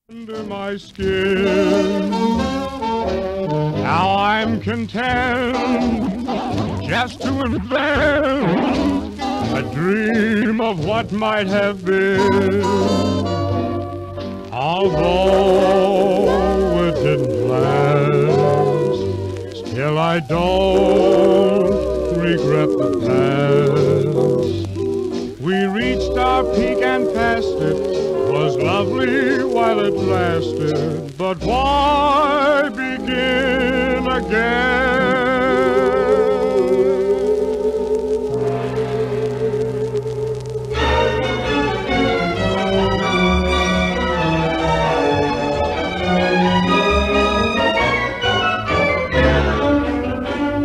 Under my skin, now I'm content just to invent a dream of what might have been. Although it didn't last, still I don't regret the past. We reached our peak and passed it. 'Twas lovely while it lasted, but why begin again?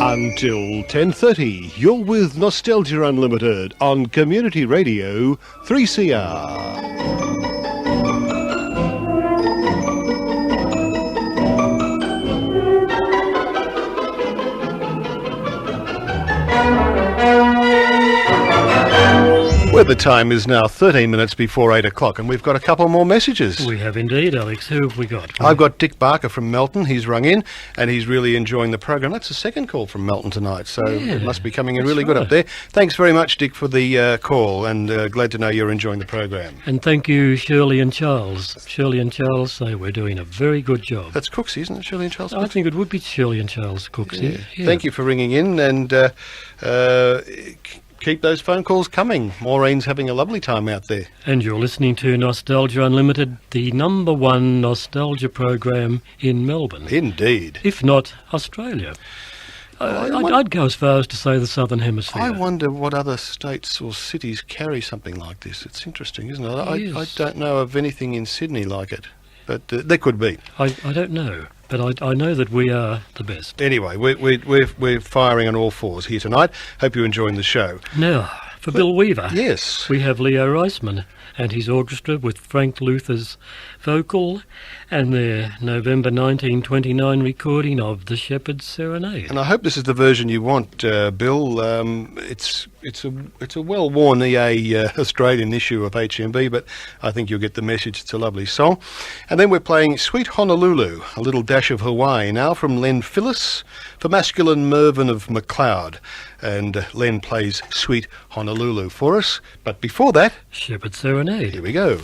Until 10:30, you're with Nostalgia Unlimited on Community Radio 3CR. Where the time is now 13 minutes before 8 o'clock, and we've got a couple more messages. We have indeed, Alex. Who have we got? I've got Dick Barker from Melton. He's rung in, and he's really enjoying the program. That's the second call from Melton tonight, so it must be coming in really good up there. Thanks very much, Dick, for the call, and glad to know you're enjoying the program. And thank you, Shirley and Charles. Shirley and Charles say we're doing a very good job. That's Cooksey, isn't it, Shirley and Charles? I think it would be Shirley and Charles Cooksey. Yeah. Thank you for ringing in, and keep those phone calls coming. Maureen's having a lovely time out there. And you're listening to Nostalgia Unlimited, the #1 nostalgia program in Melbourne. Indeed. If not Australia. I'd go as far as to say the Southern Hemisphere. I wonder what other states or cities carry something like this. It's interesting, isn't it? I don't know of anything in Sydney like it, but there could be. I don't know. But I know that we are the best. Anyway, we're firing on all fours here tonight. Hope you're enjoying the show. Now, for Bill Weaver, yes, we have Leo Reisman and his orchestra with Frank Luther's vocal and their November 1929 recording of The Shepherd's Serenade. And I hope this is the version you want, Bill. It's a well-worn EA Australian issue of HMB, but I think you'll get the message. It's a lovely song. And then we're playing Sweet Honolulu, a little dash of Hawaii now from Len Phillis for Masculine Mervyn of McLeod. And Len plays Sweet Honolulu for us. But before that, Shepherd's Serenade. Here we go.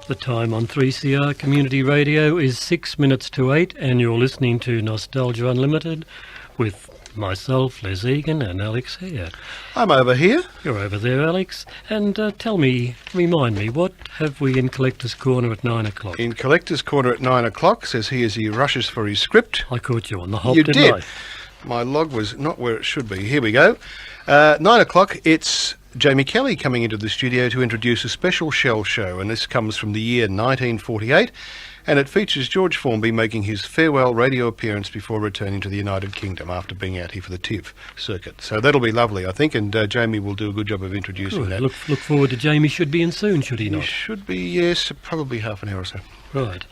The time on 3CR Community Radio is 6 minutes to 8, and you're listening to Nostalgia Unlimited with myself, Les Egan, and Alex Hehr. I'm over here. You're over there, Alex. And remind me, what have we in Collector's Corner at 9 o'clock? In Collector's Corner at 9 o'clock, says he as he rushes for his script. I caught you on the hop, You didn't did. I? My log was not where it should be. Here we go. 9 o'clock, it's Jamie Kelly coming into the studio to introduce a special shell show, and this comes from the year 1948, and it features George Formby making his farewell radio appearance before returning to the United Kingdom after being out here for the TIV circuit. So that'll be lovely, I think, and Jamie will do a good job of introducing Good. that. Look forward to Jamie. Should be in soon, should he He not? should be, yes, probably half an hour or so. Right.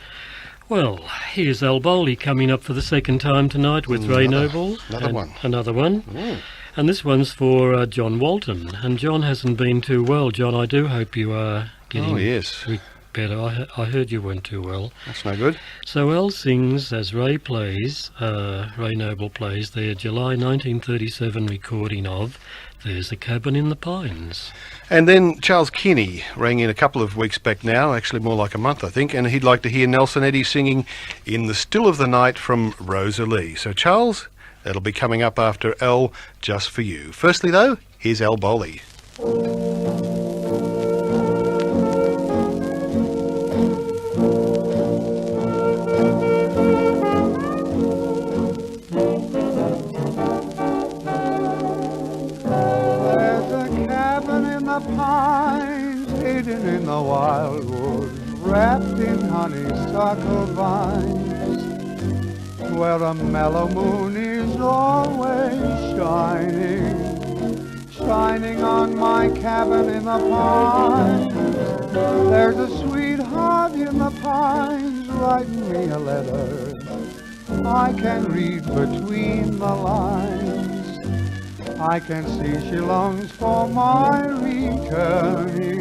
Well, here's Al Bowley coming up for the second time tonight with Ray Noble. Another one. Another one. Mm. And this one's for John Walton. And John hasn't been too well. John, I do hope you are getting yes. better. I heard you weren't too well. That's no good. So Al sings as Ray plays, Ray Noble plays their July 1937 recording of There's a Cabin in the Pines. And then Charles Kinney rang in a couple of weeks back now, actually more like a month, I think, and he'd like to hear Nelson Eddy singing In the Still of the Night from Rosalie. So, Charles, that'll be coming up after Al, Just For You. Firstly, though, here's Al Bowley. Pines hidden in the wildwood, wrapped in honeysuckle vines, where a mellow moon is always shining on my cabin in the pines. There's a sweetheart in the pines writing me a letter I can read between the lines. I can see she longs for my returning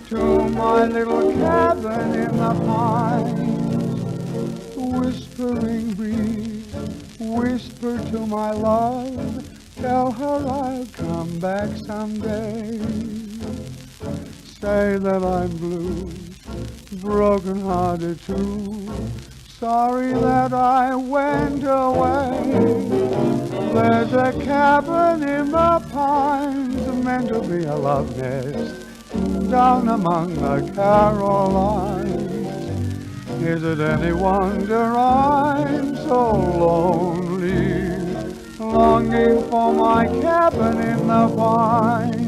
to my little cabin in the pines. Whispering breeze, whisper to my love, tell her I'll come back someday. Say that I'm blue, broken hearted too, sorry that I went away. There's a cabin in the pines meant to be a love nest down among the Carolines. Is it any wonder I'm so lonely, longing for my cabin in the pines?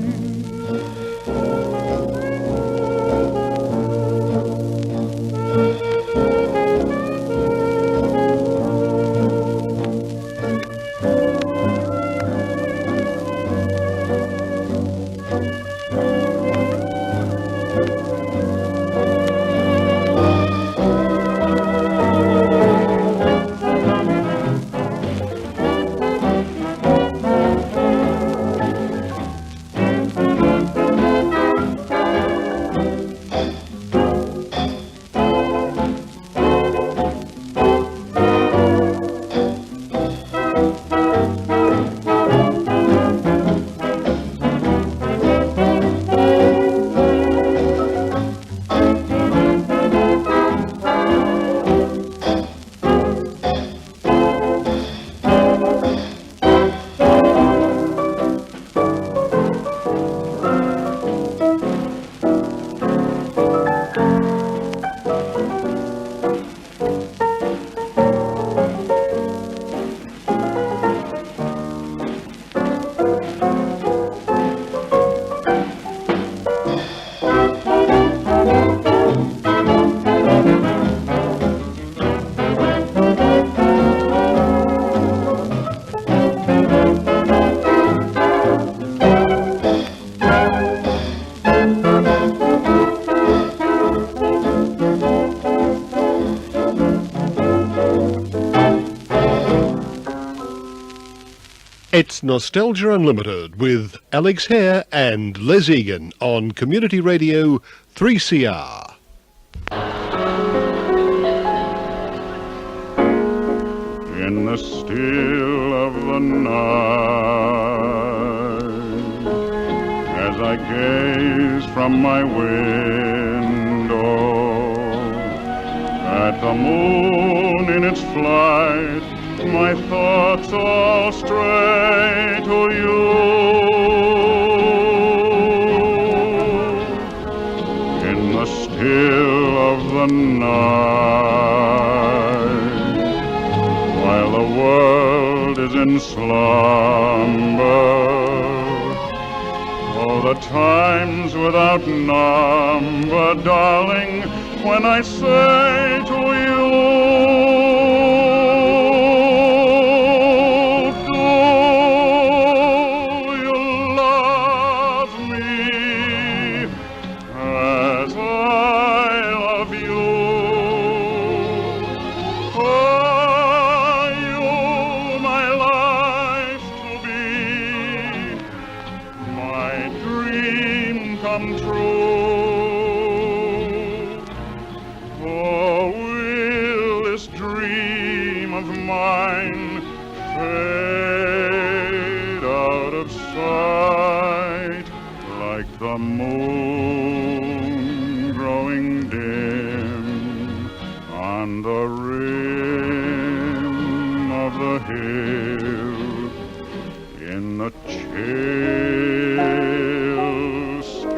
It's Nostalgia Unlimited with Alex Hehr and Les Egan on Community Radio 3CR. In the still of the night, as I gaze from my window at the moon in its flight, my thoughts all stray to you. In the still of the night, while the world is in slumber, oh, the times without number, darling, when I say to you, the moon growing dim on the rim of the hill, in the chill still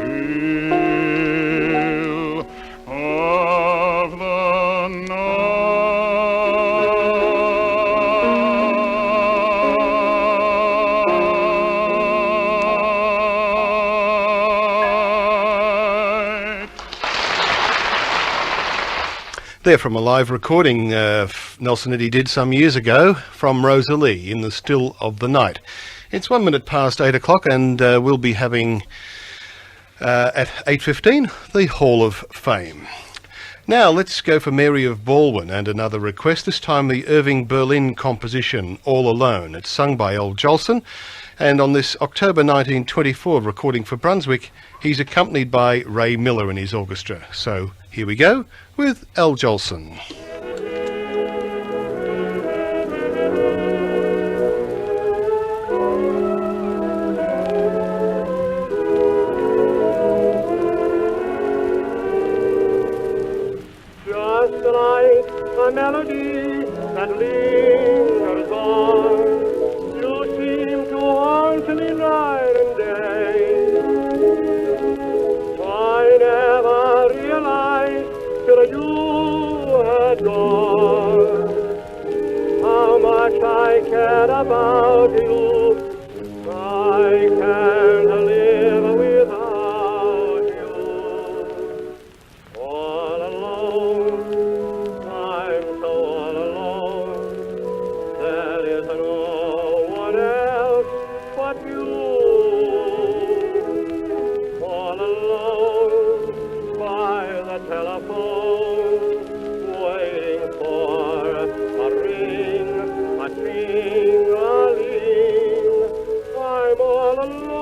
of the night. There from a live recording Nelson Eddy did some years ago from Rosalie, In the Still of the Night. It's 1 minute past 8 o'clock and we'll be having at 8:15 the Hall of Fame. Now let's go for Mary of Baldwin and another request, this time the Irving Berlin composition All Alone. It's sung by Al Jolson, and on this October 1924 recording for Brunswick, he's accompanied by Ray Miller and his orchestra. So here we go with Al Jolson. Just like a melody that lingers on, you seem to haunt me night and day. I never realized till you had gone how much I cared about you. I can't live without you. All alone, I'm so all alone. There is no one else but you. All alone by the telephone, waiting for a ring, a ting-a-ling. I'm all alone.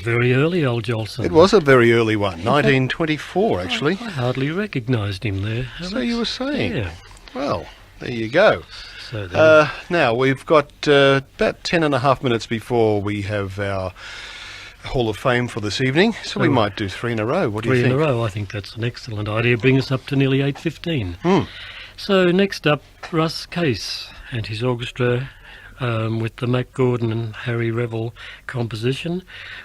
very early, old Jolson. It was a very early one, 1924 actually. I hardly recognised him there. So Alex. you were saying. Yeah. Well, there you go. So there. Now, we've got about 10.5 minutes before we have our Hall of Fame for this evening, so we might do 3 in a row. What do you think? 3 in a row, I think that's an excellent idea. Bring us up to nearly 8:15. Hmm. So next up, Russ Case and his orchestra with the Mac Gordon and Harry Revel composition,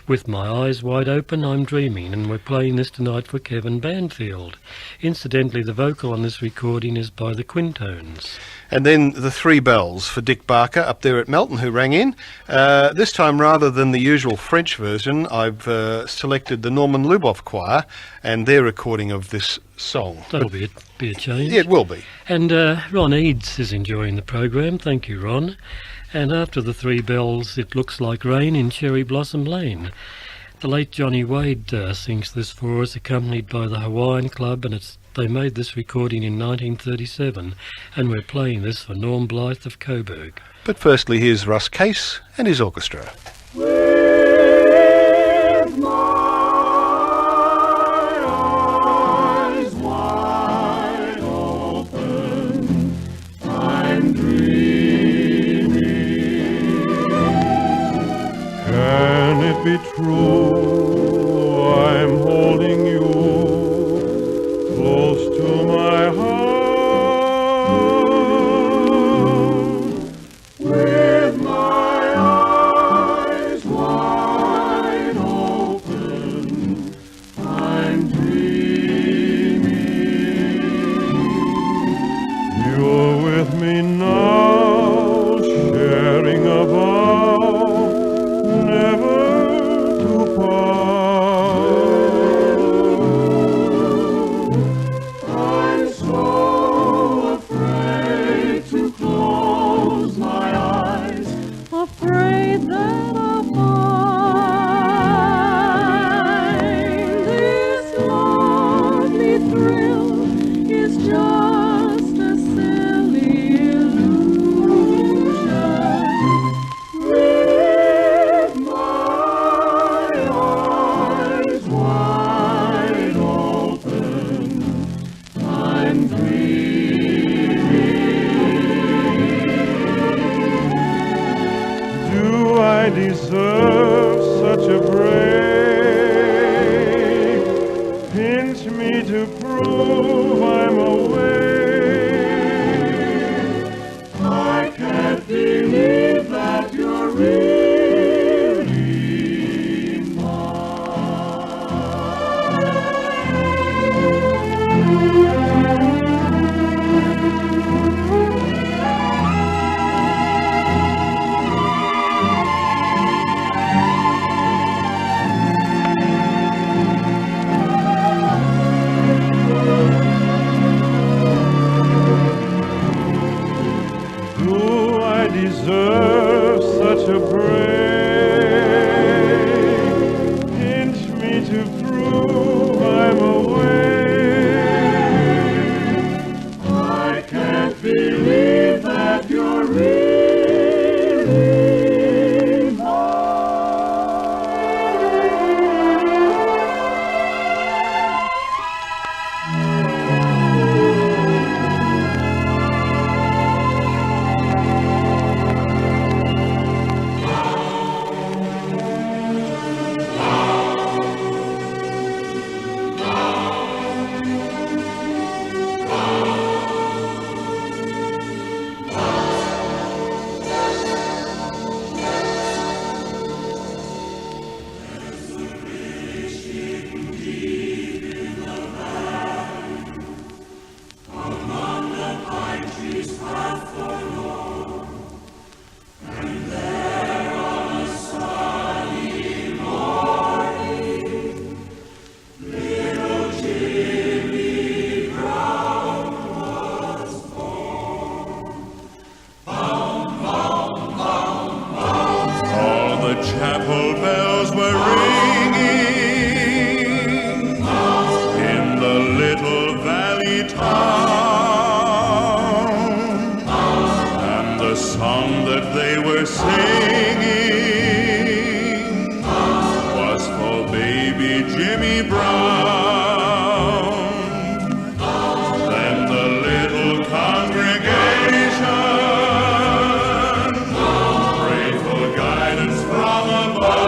With My Eyes Wide Open, I'm Dreaming, and we're playing this tonight for Kevin Banfield. Incidentally, the vocal on this recording is by the Quintones. And then the 3 bells for Dick Barker up there at Melton, who rang in. This time, rather than the usual French version, I've selected the Norman Luboff Choir and their recording of this song. That'll be a change. Yeah, it will be. And Ron Eads is enjoying the program. Thank you, Ron. And after the 3 bells, It Looks Like Rain in Cherry Blossom Lane. The late Johnny Wade sings this for us, accompanied by the Hawaiian Club, and they made this recording in 1937, and we're playing this for Norm Blythe of Coburg. But firstly, here's Russ Case and his orchestra. With my eyes wide open, I'm dreaming. Can it be true I'm holding you close to my heart? With my eyes wide open, I'm dreaming. You're with me now, sharing a vow never to part. I'm so afraid to close my eyes, afraid that I'll find this lovely thrill is just a silly illusion. With my eyes wide open, I'm dreaming. Do I deserve such a break? Pinch me to prove I'm awake. I can't believe that you're really Do I deserve such a break? Pinch me to prove I'm awake. I can't believe that you're really chapel bells were ringing in the little valley town, and the song that they were singing was Jimmy Brown. Then the little congregation prayed for guidance from above.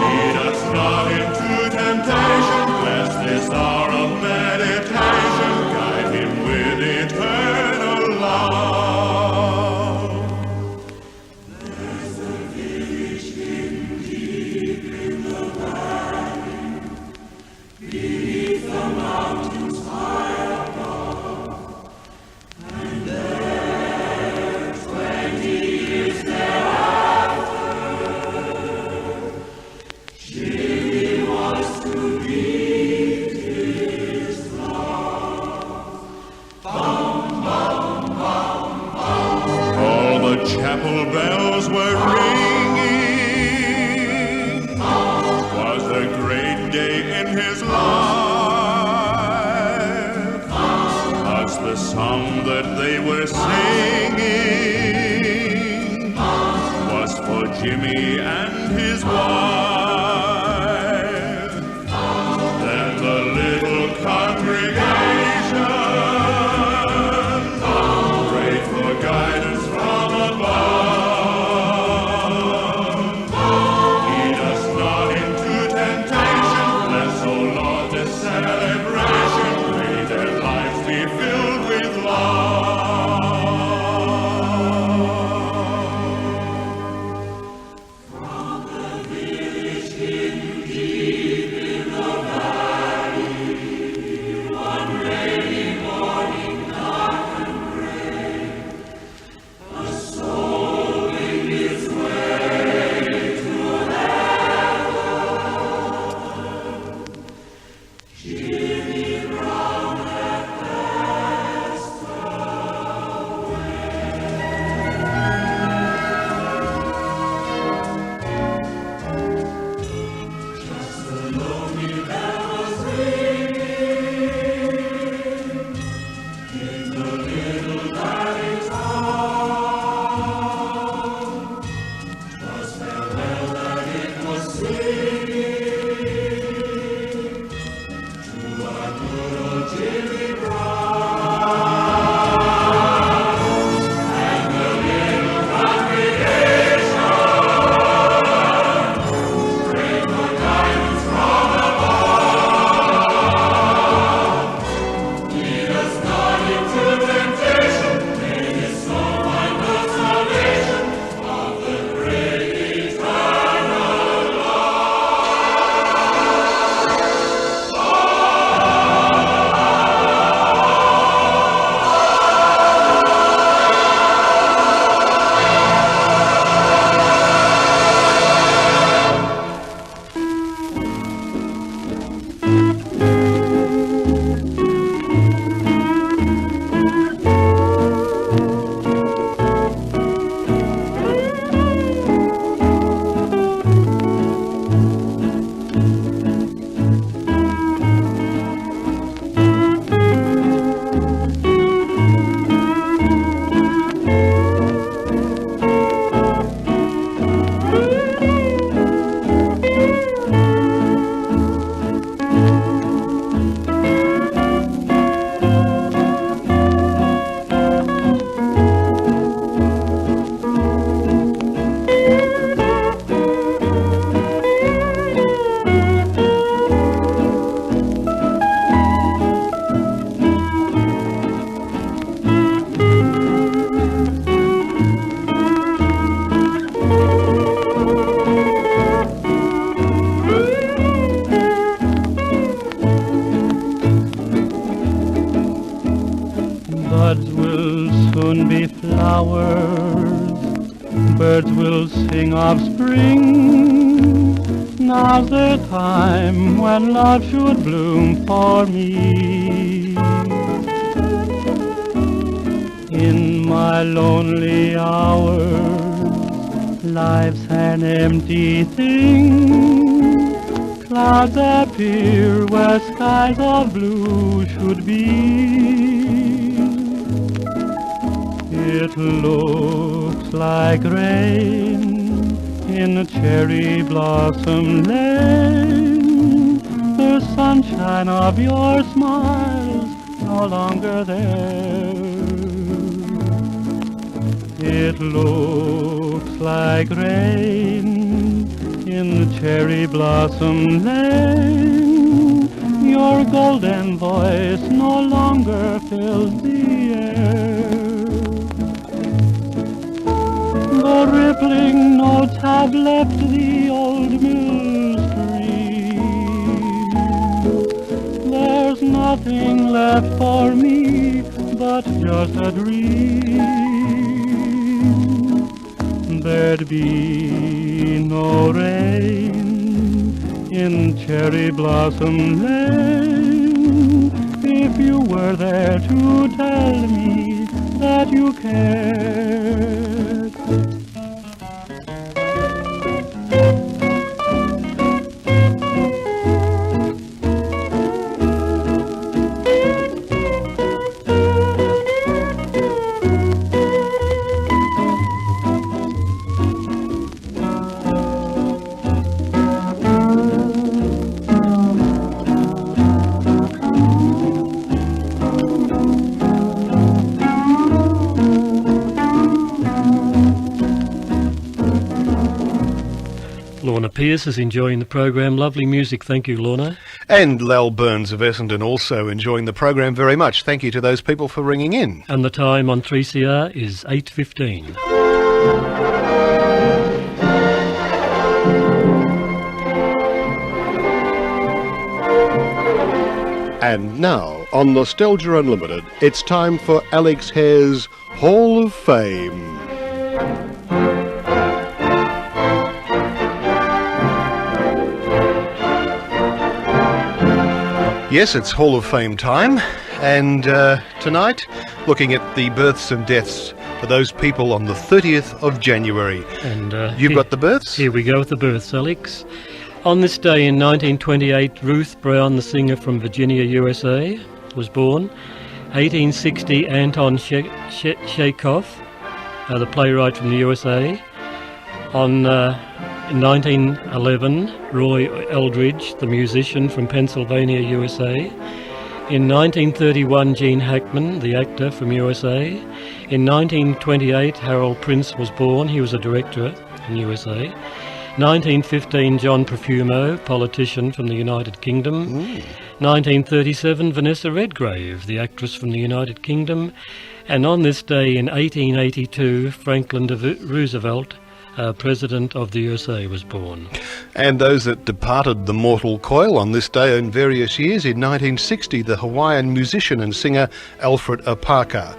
Lead us not into temptation, lest this hour of meditation guide him with eternal love. There's a village deep in the valley, beneath the mountains high above, and there 20 years thereafter, Jimmy was to meet his love. Bum, bum, bum, bum. All the chapel bells were ringing. 'Twas a great day in his life. 'Twas the song that they were singing was for Jimmy and his wife. Then the little congregation prayed for guidance from above. Lead us not into temptation, bless, O Lord, this celebration. May their lives be filled with love. From the village deep in the valley, one rainy morning, dark and gray, a soul made its way to heaven. Jimmy Brown had passed away. Just a lonely bell was ringing in the little valley town. 'Twas farewell that it was singing to our good old Jimmy Brown. And the little congregation prayed for guidance from above. Lead us not into temptation, may this soul find the salvation of the great eternal Buds will soon be flowers, birds will sing of spring. Now's the time when love should bloom for me. In my lonely hours, life's an empty thing. Clouds appear where skies of blue should be. It looks like rain in the cherry blossom lane. The sunshine of your smile's no longer there. It looks like rain in the cherry blossom lane. Your golden voice no longer fills the air. The rippling notes have left the old mill stream. There's nothing left for me but just a dream. There'd be no rain in cherry blossom lane if you were there to tell me that you cared. Lorna Pierce is enjoying the program. Lovely music, thank you, Lorna. And Lal Burns of Essendon also enjoying the program very much. Thank you to those people for ringing in. And the time on 3CR is 8:15. And now, on Nostalgia Unlimited, it's time for Alex Hehr's Hall of Fame. Yes, it's Hall of Fame time, and tonight, looking at the births and deaths for those people on the 30th of January. And You've got the births? Here we go with the births, Alex. On this day in 1928, Ruth Brown, the singer from Virginia, USA, was born. 1860, Anton Chekhov, the playwright from the USA. In 1911, Roy Eldridge, the musician from Pennsylvania, USA. In 1931, Gene Hackman, the actor from USA. In 1928, Harold Prince was born. He was a director in USA. 1915, John Profumo, politician from the United Kingdom. 1937, Vanessa Redgrave, the actress from the United Kingdom. And on this day in 1882, Franklin Roosevelt, President of the USA, was born. And those that departed the mortal coil on this day in various years. In 1960, the Hawaiian musician and singer Alfred Apaka.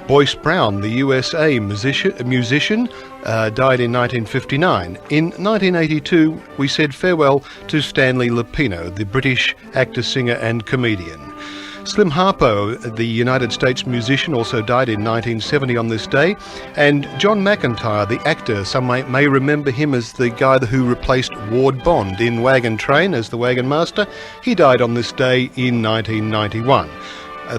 Boyce Brown, the USA musician, died in 1959. In 1982, we said farewell to Stanley Lupino, the British actor, singer and comedian. Slim Harpo, the United States musician, also died in 1970 on this day. And John McIntyre, the actor, some may remember him as the guy who replaced Ward Bond in Wagon Train as the Wagon Master. He died on this day in 1991.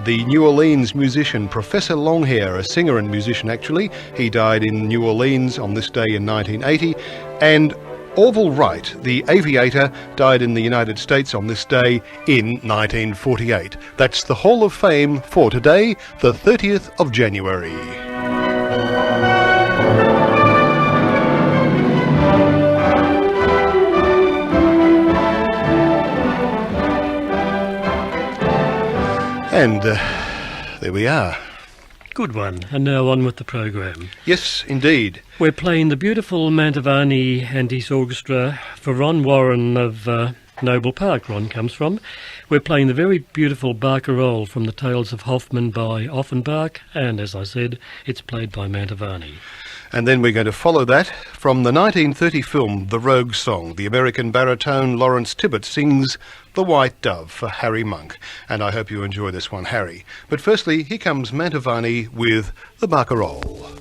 The New Orleans musician Professor Longhair, a singer and musician actually, he died in New Orleans on this day in 1980. And Orville Wright, the aviator, died in the United States on this day in 1948. That's the Hall of Fame for today, the 30th of January. And there we are. Good one. And now on with the program. Yes, indeed. We're playing the beautiful Mantovani and his orchestra for Ron Warren of Noble Park, Ron comes from. We're playing the very beautiful Barcarolle from the Tales of Hoffmann by Offenbach, and as I said, it's played by Mantovani. And then we're going to follow that from the 1930 film The Rogue Song. The American baritone Lawrence Tibbett sings The White Dove for Harry Monk. And I hope you enjoy this one, Harry. But firstly, here comes Mantovani with the Barcarolle.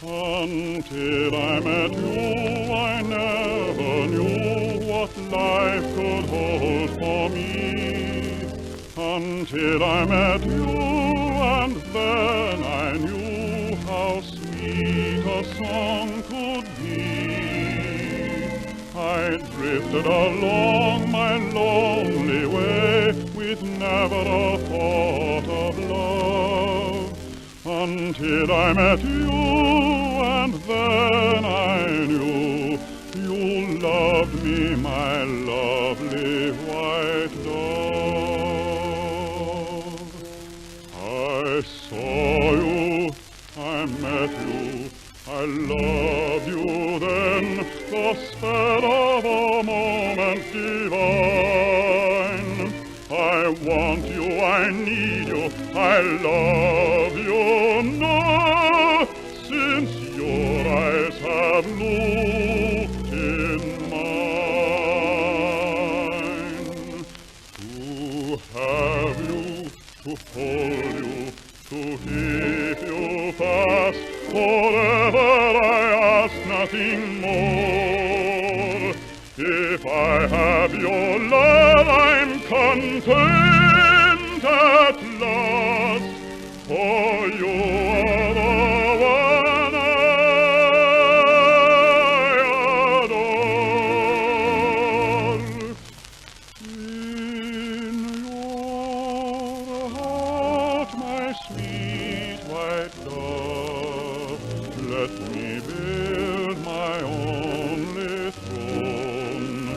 Until I met you, I never knew what life could hold for me. Until I met you, and then I knew how sweet a song could be. I drifted along my lonely way with never a thought of love. Until I met you, and then I knew you loved me, my lovely white dove. I saw you, I met you, I loved you then, the spell of a moment divine. I want you, I need you, I love you now, since your eyes have looked in mine. To have you, to hold you, to keep you fast, forever I ask nothing more. If I have your love, I'm content at last, for you are the one I adore. In your heart, my sweet white dove, let me build my only throne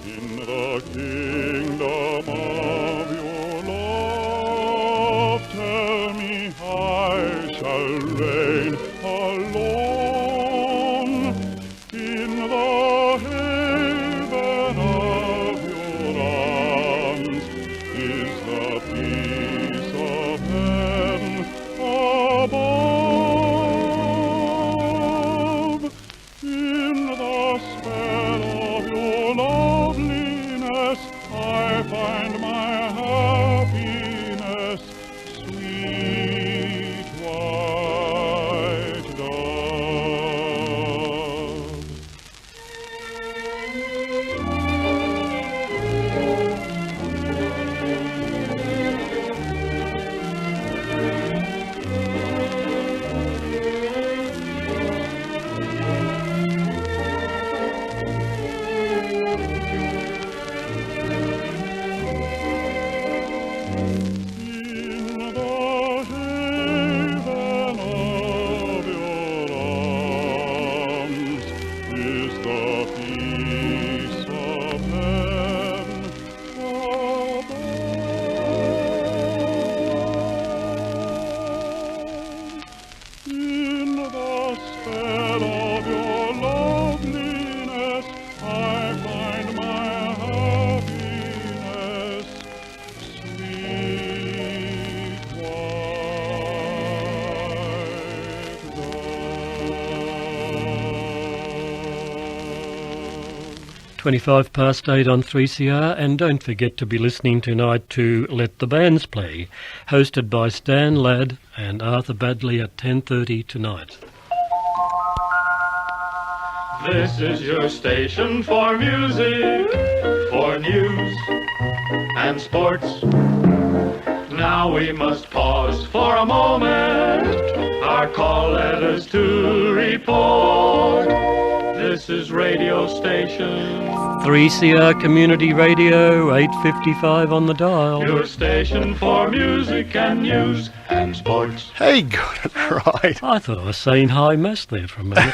in the kingdom of your love. Tell me I shall reign alone in the haven of your arms. Is the peace of heaven above? In the spell of your loveliness I find my happiness, sweet white dove. Sweet 25 past 8 on 3CR, and don't forget to be listening tonight to Let the Bands Play, hosted by Stan Ladd and Arthur Badley at 10:30 tonight. This is your station for music, for news and sports. Now we must pause for a moment, our call letters to report. This is radio station 3CR Community Radio, 8:55 on the dial. your station for music and news and sports. Hey, got it right. I thought I was saying hi mass there for a minute.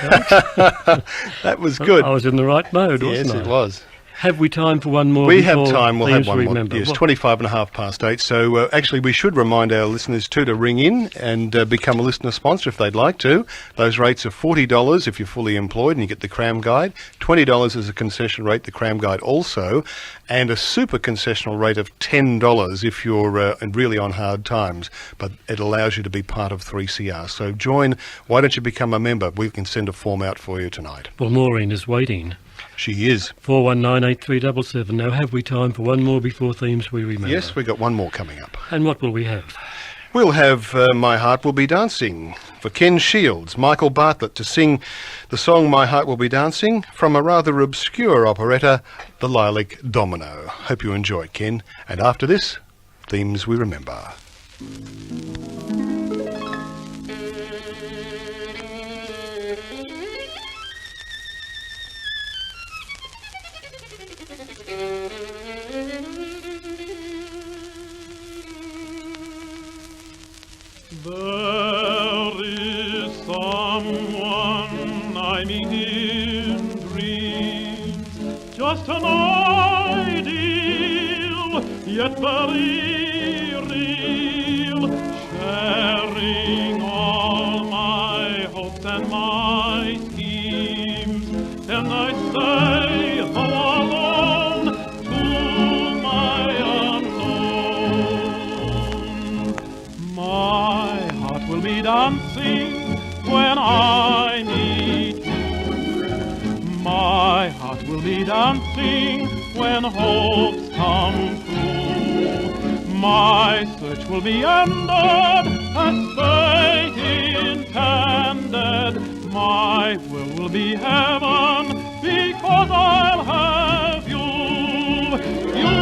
That was good. I was in the right mode, wasn't I? Yes, it was. Have we time for one more? We have before time. We'll have themes one more. remember? Yes, What- 25 and a half past 8. So actually we should remind our listeners too to ring in and become a listener sponsor if they'd like to. Those rates are $40 if you're fully employed and you get the Cram Guide. $20 is a concession rate, the Cram Guide also. And a super concessional rate of $10 if you're really on hard times. But it allows you to be part of 3CR. So join. Why don't you become a member? We can send a form out for you tonight. Well, Maureen is waiting. She is. 4198377. Now, have we time for one more before themes we remember? Yes, we've got one more coming up. And what will we have? We'll have My Heart Will Be Dancing for Ken Shields, Michael Bartlett to sing the song My Heart Will Be Dancing from a rather obscure operetta, The Lilac Domino. Hope you enjoy, Ken. And after this, themes we remember. There is someone I meet in dreams, just an ideal, yet very real, sharing all my hopes and my schemes. And I say, oh, alone to my unknown, my heart will be dancing when I meet you. My heart will be dancing when hopes come true. My search will be ended as fate intended. My will be heaven because I'll have you. You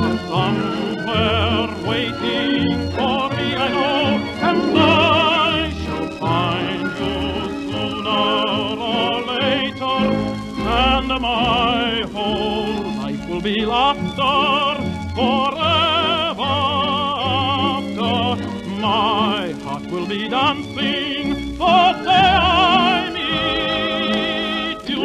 are somewhere waiting for me, I know, and I shall find you sooner or later, and my whole life will be laughter forever after. My heart will be dancing the day I meet you.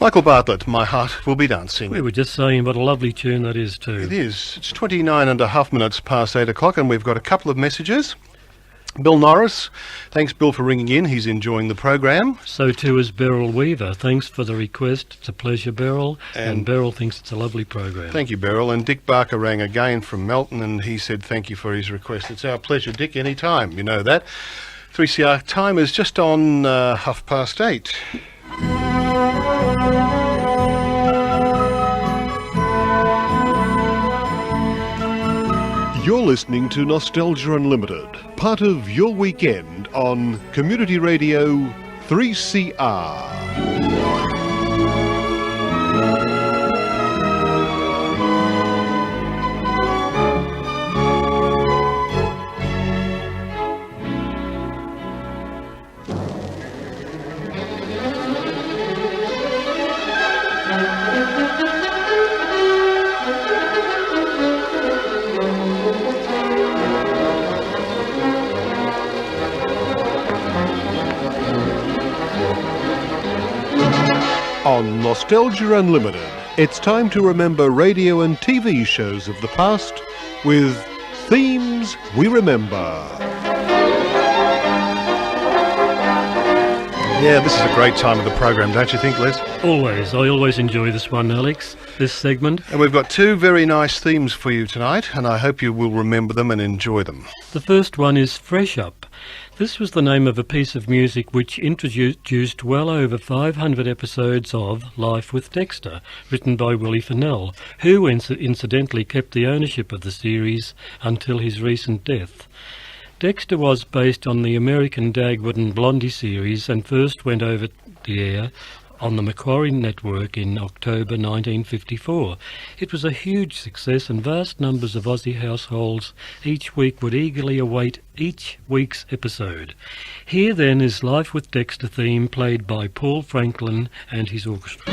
Michael Bartlett, My Heart Will Be Dancing. We were just saying what a lovely tune that is too. It is. It's 29 and a half minutes past 8 o'clock, and we've got a couple of messages. Bill Norris, thanks Bill for ringing in. He's enjoying the program. So too is Beryl Weaver. Thanks for the request. It's a pleasure, Beryl. And Beryl thinks it's a lovely program. Thank you, Beryl. And Dick Barker rang again from Melton, and he said thank you for his request. It's our pleasure, Dick, any time. You know that. 3CR time is just on 8:30. You're listening to Nostalgia Unlimited, part of your weekend on Community Radio 3CR. On Nostalgia Unlimited, it's time to remember radio and TV shows of the past with Themes We Remember. Yeah, this is a great time of the program, don't you think, Les? Always. I always enjoy this one, Alex, this segment. And we've got two very nice themes for you tonight, and I hope you will remember them and enjoy them. The first one is Fresh Up. This was the name of a piece of music which introduced well over 500 episodes of Life with Dexter, written by Willie Fennell, who incidentally kept the ownership of the series until his recent death. Dexter was based on the American Dagwood and Blondie series and first went over the air on the Macquarie Network in October 1954. It was a huge success, and vast numbers of Aussie households each week would eagerly await each week's episode. Here then is Life with Dexter theme played by Paul Franklin and his orchestra.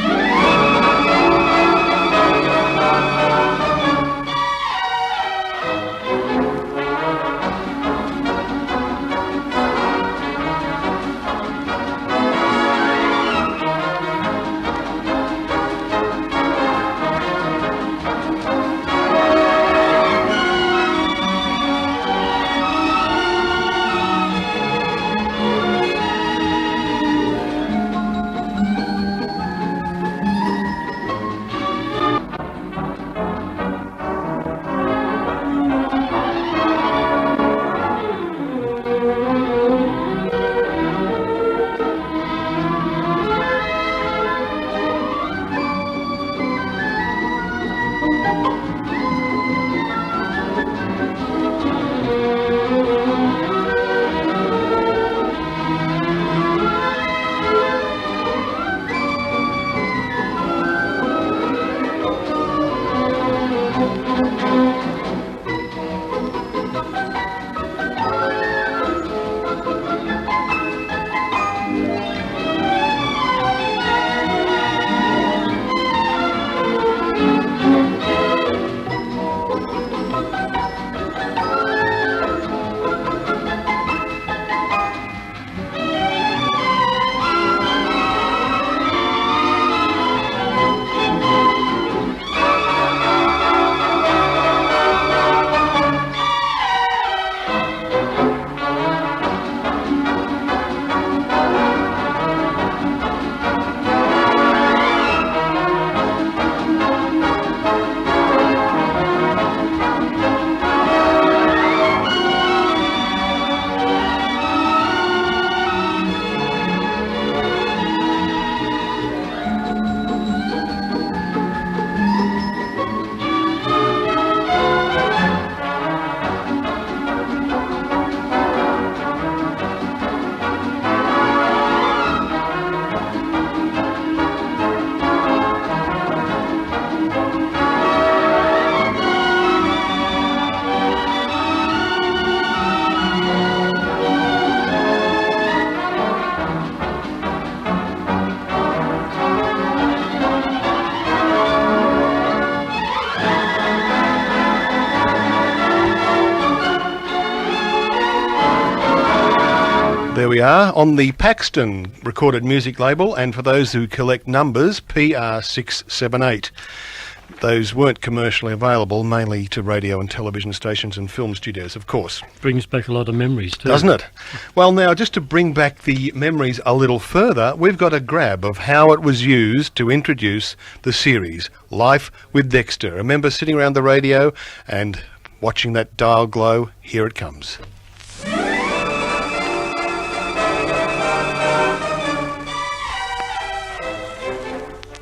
There we are, on the Paxton recorded music label, and for those who collect numbers, PR678. those weren't commercially available, mainly to radio and television stations and film studios, of course. Brings back a lot of memories too. Doesn't it? Well, now, just to bring back the memories a little further, we've got a grab of how it was used to introduce the series, Life with Dexter. Remember sitting around the radio and watching that dial glow? Here it comes.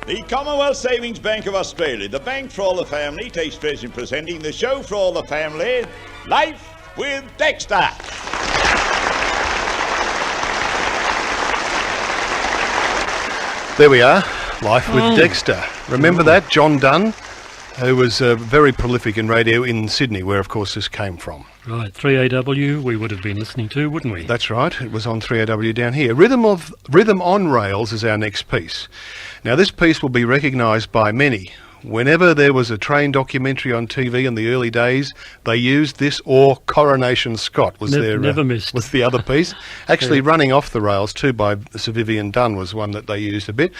The Commonwealth Savings Bank of Australia, the bank for all the family, takes pleasure in presenting the show for all the family, Life with Dexter. There we are, Life with Dexter. Remember that? John Dunn, who was very prolific in radio in Sydney, where, of course, this came from. Right, 3AW we would have been listening to, wouldn't we? That's right. It was on 3AW down here. Rhythm on Rails is our next piece. Now, this piece will be recognised by many. Whenever there was a train documentary on TV in the early days, they used this, or Coronation Scott was never missed. was the other piece. Actually, Running Off the Rails too by Sir Vivian Dunn was one that they used a bit.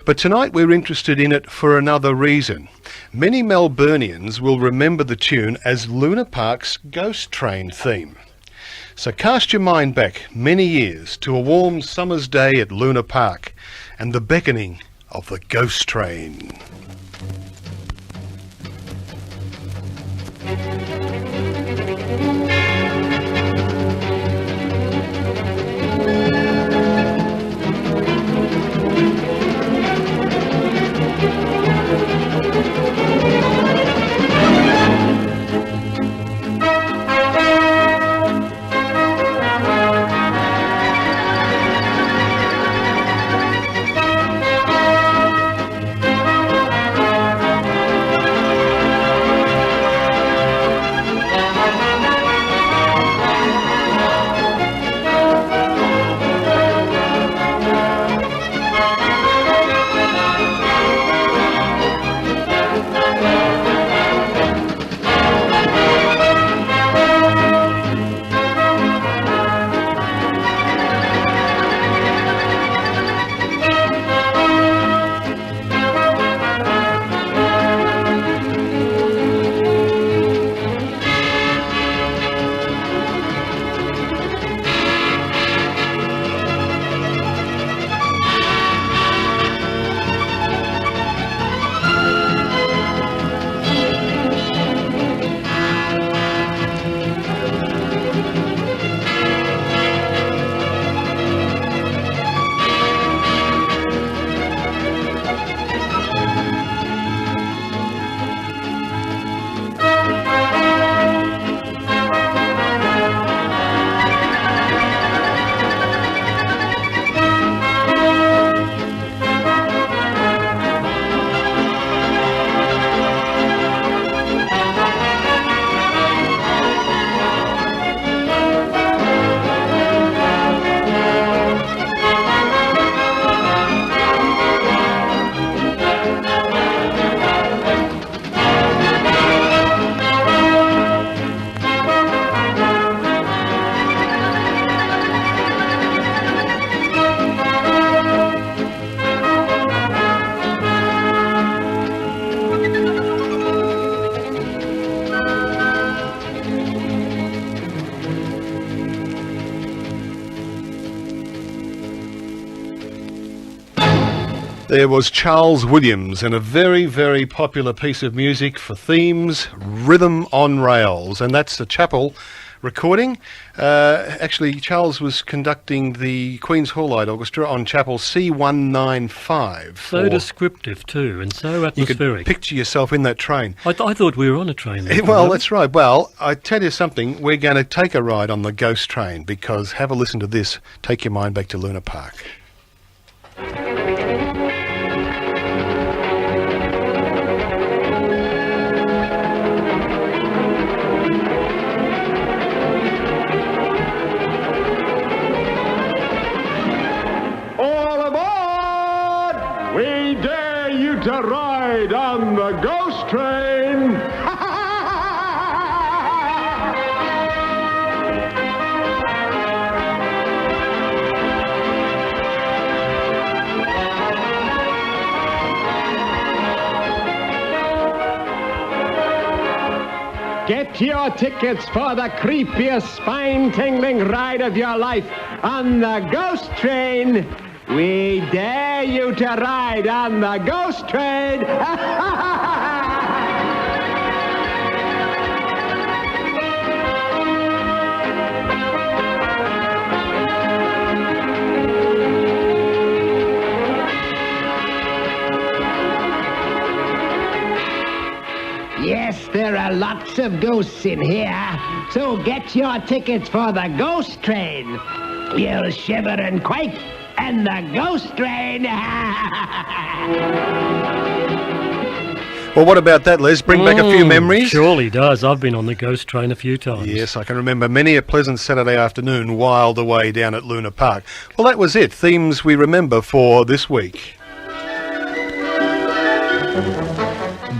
But tonight we're interested in it for another reason. Many Melburnians will remember the tune as Luna Park's Ghost Train theme. So cast your mind back many years to a warm summer's day at Luna Park and the beckoning of the Ghost Train. There was Charles Williams and a very, very popular piece of music for themes, Rhythm on Rails, and that's the Chapel recording. Actually, Charles was conducting the Queen's Hall Light Orchestra on Chapel C195. So descriptive too, and so atmospheric. You could picture yourself in that train. I thought we were on a train there. Well, that's right. Well, I tell you something, we're going to take a ride on the Ghost Train, because have a listen to this, take your mind back to Luna Park. To ride on the Ghost Train. Get your tickets for the creepiest, spine-tingling ride of your life on the Ghost Train. We dare you to ride on the Ghost Train. Yes, there are lots of ghosts in here, so get your tickets for the Ghost Train. You'll shiver and quake, and the Ghost Train. Well, what about that, Les? Bring back a few memories? Surely does. I've been on the Ghost Train a few times. Yes, I can remember many a pleasant Saturday afternoon whiled away down at Luna Park. Well, that was it. Themes we remember for this week.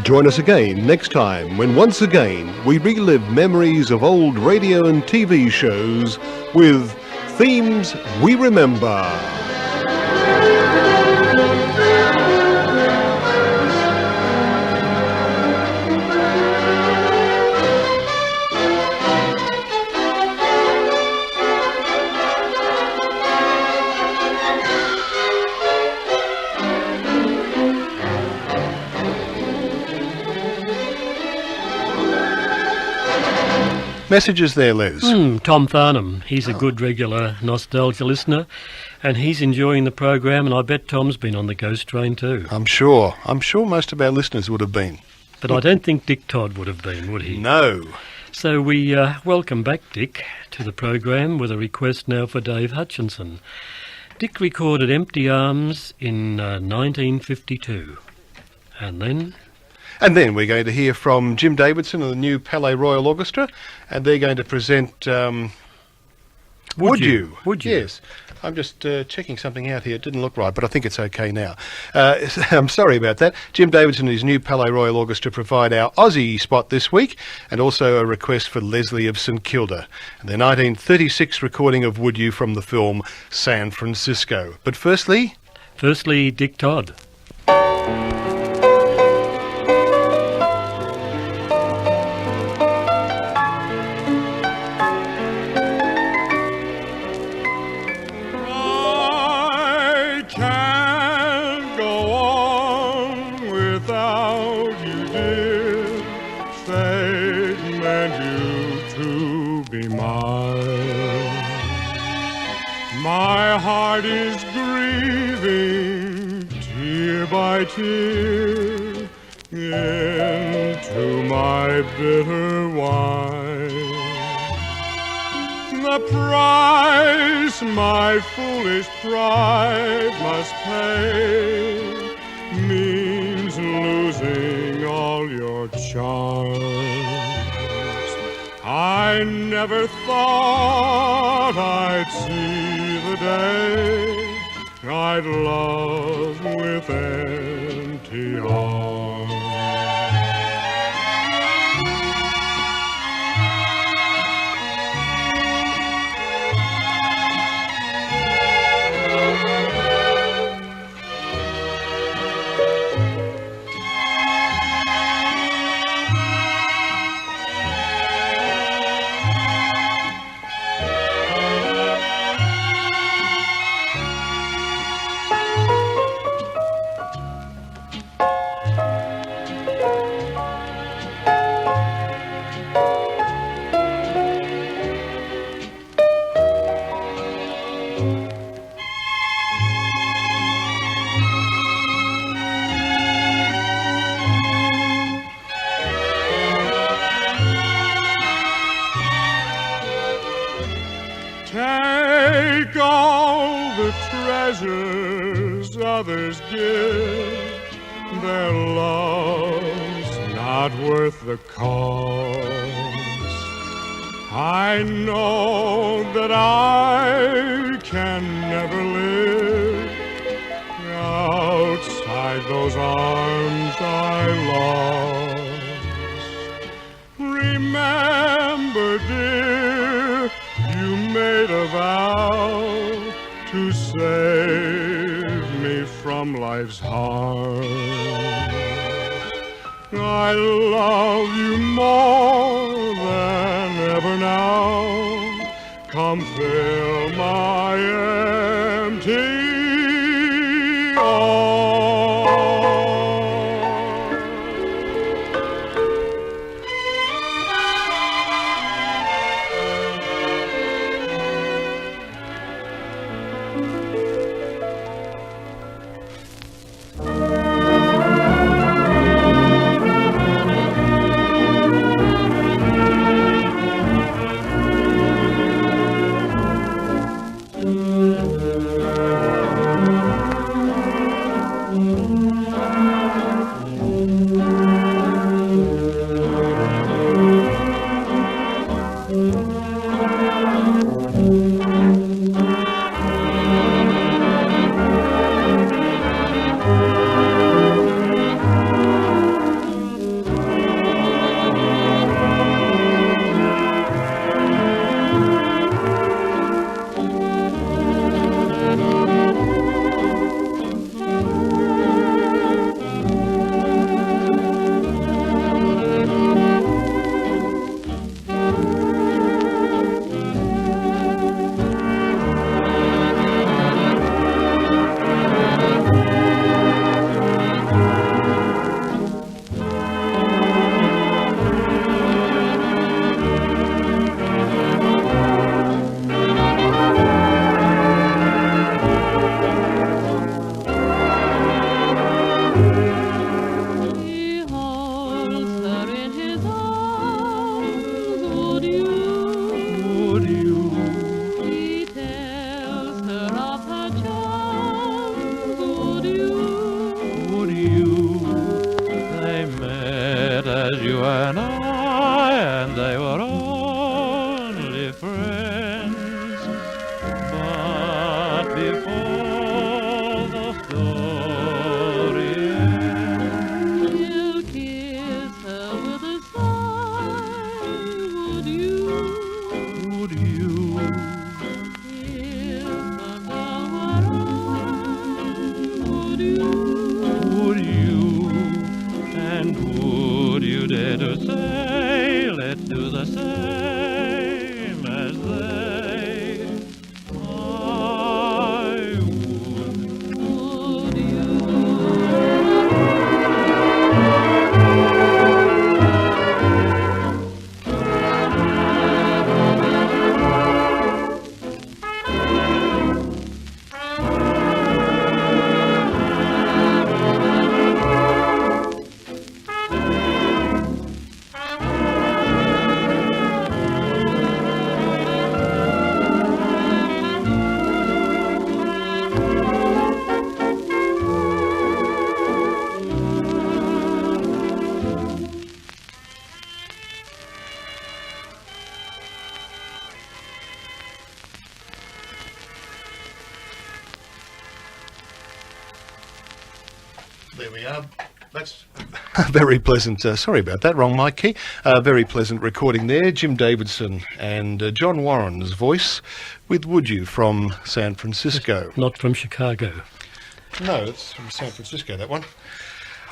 Join us again next time when once again we relive memories of old radio and TV shows with Themes We Remember. Messages there, Les. Tom Farnham, he's a good regular nostalgia listener, and he's enjoying the program, and I bet Tom's been on the Ghost Train too. I'm sure most of our listeners would have been. But I don't think Dick Todd would have been, would he? No. So we welcome back Dick to the program with a request now for Dave Hutchinson. Dick recorded Empty Arms in 1952. And then we're going to hear from Jim Davidson and the new Palais Royal Orchestra, and they're going to present Would You? Yes. I'm just checking something out here. It didn't look right, but I think it's okay now. I'm sorry about that. Jim Davidson and his new Palais Royal Orchestra provide our Aussie spot this week, and also a request for Leslie of St Kilda, and their 1936 recording of Would You from the film San Francisco. But firstly, Dick Todd. Is grieving tear by tear into my bitter wine. The price my foolish pride must pay means losing all your charms. I never thought I'd see the day I'd love with empty arms. Take all the treasures others give, their love's not worth the cost. I know that I can never live outside those arms I lost. Remember, dear, you made a vow to save me from life's harms. I love you more than ever now. Come fill my empty There we are. That's a very pleasant, sorry about that, wrong mic key. Very pleasant recording there. Jim Davidson and John Warren's voice with Would You from San Francisco. Not from Chicago. No, it's from San Francisco, that one.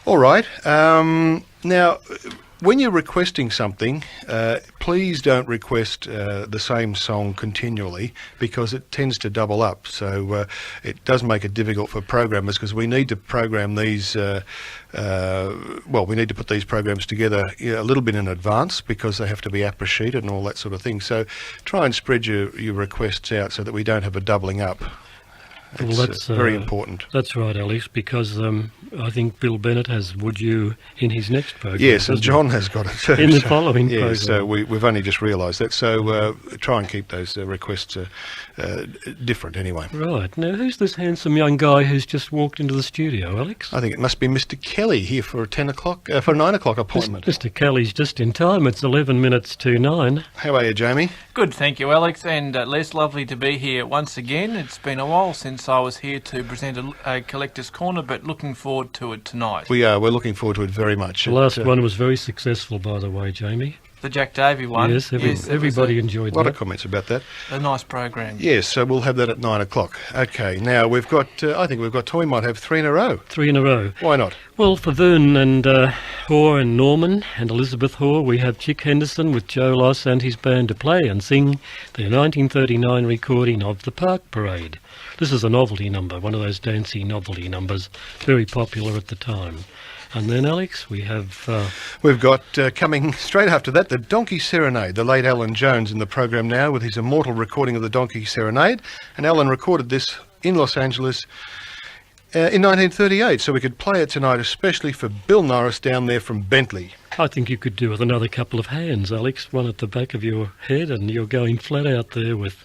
All right. Now, when you're requesting something, please don't request the same song continually because it tends to double up. So it does make it difficult for programmers because we need to program these, we need to put these programs together a little bit in advance because they have to be APRA sheeted and all that sort of thing. So try and spread your requests out so that we don't have a doubling up. It's well, that's very important. That's right, Alex, because I think Bill Bennett has Would You in his next program. Yes, and John has got it too. In the following program. So we've only just realised that. So try and keep those requests different anyway. Right. Now, who's this handsome young guy who's just walked into the studio, Alex? I think it must be Mr. Kelly here for a 9 o'clock appointment. Mr. Kelly's just in time. It's 11 minutes to 9. How are you, Jamie? Good, thank you, Alex. And Les, lovely to be here once again. It's been a while since I was here to present a Collector's Corner, but looking forward to it tonight. We are. We're looking forward to it very much. The last one was very successful, by the way, Jamie. The Jack Davey one. Yes, everybody enjoyed A lot that. of comments about that. A nice program. Yes, so we'll have that at 9 o'clock. Okay, now we've got, I think we've got time, we might have 3 in a row. 3 in a row. Why not? Well, for Vern and Hehr and Norman and Elizabeth Hehr, we have Chick Henderson with Joe Loss and his band to play and sing their 1939 recording of The Park Parade. This is a novelty number, one of those dancey novelty numbers, very popular at the time. And then, Alex, we have... We've got, coming straight after that, the Donkey Serenade. The late Alan Jones in the program now with his immortal recording of the Donkey Serenade. And Alan recorded this in Los Angeles in 1938, so we could play it tonight, especially for Bill Norris down there from Bentley. I think you could do with another couple of hands, Alex, one at the back of your head, and you're going flat out there with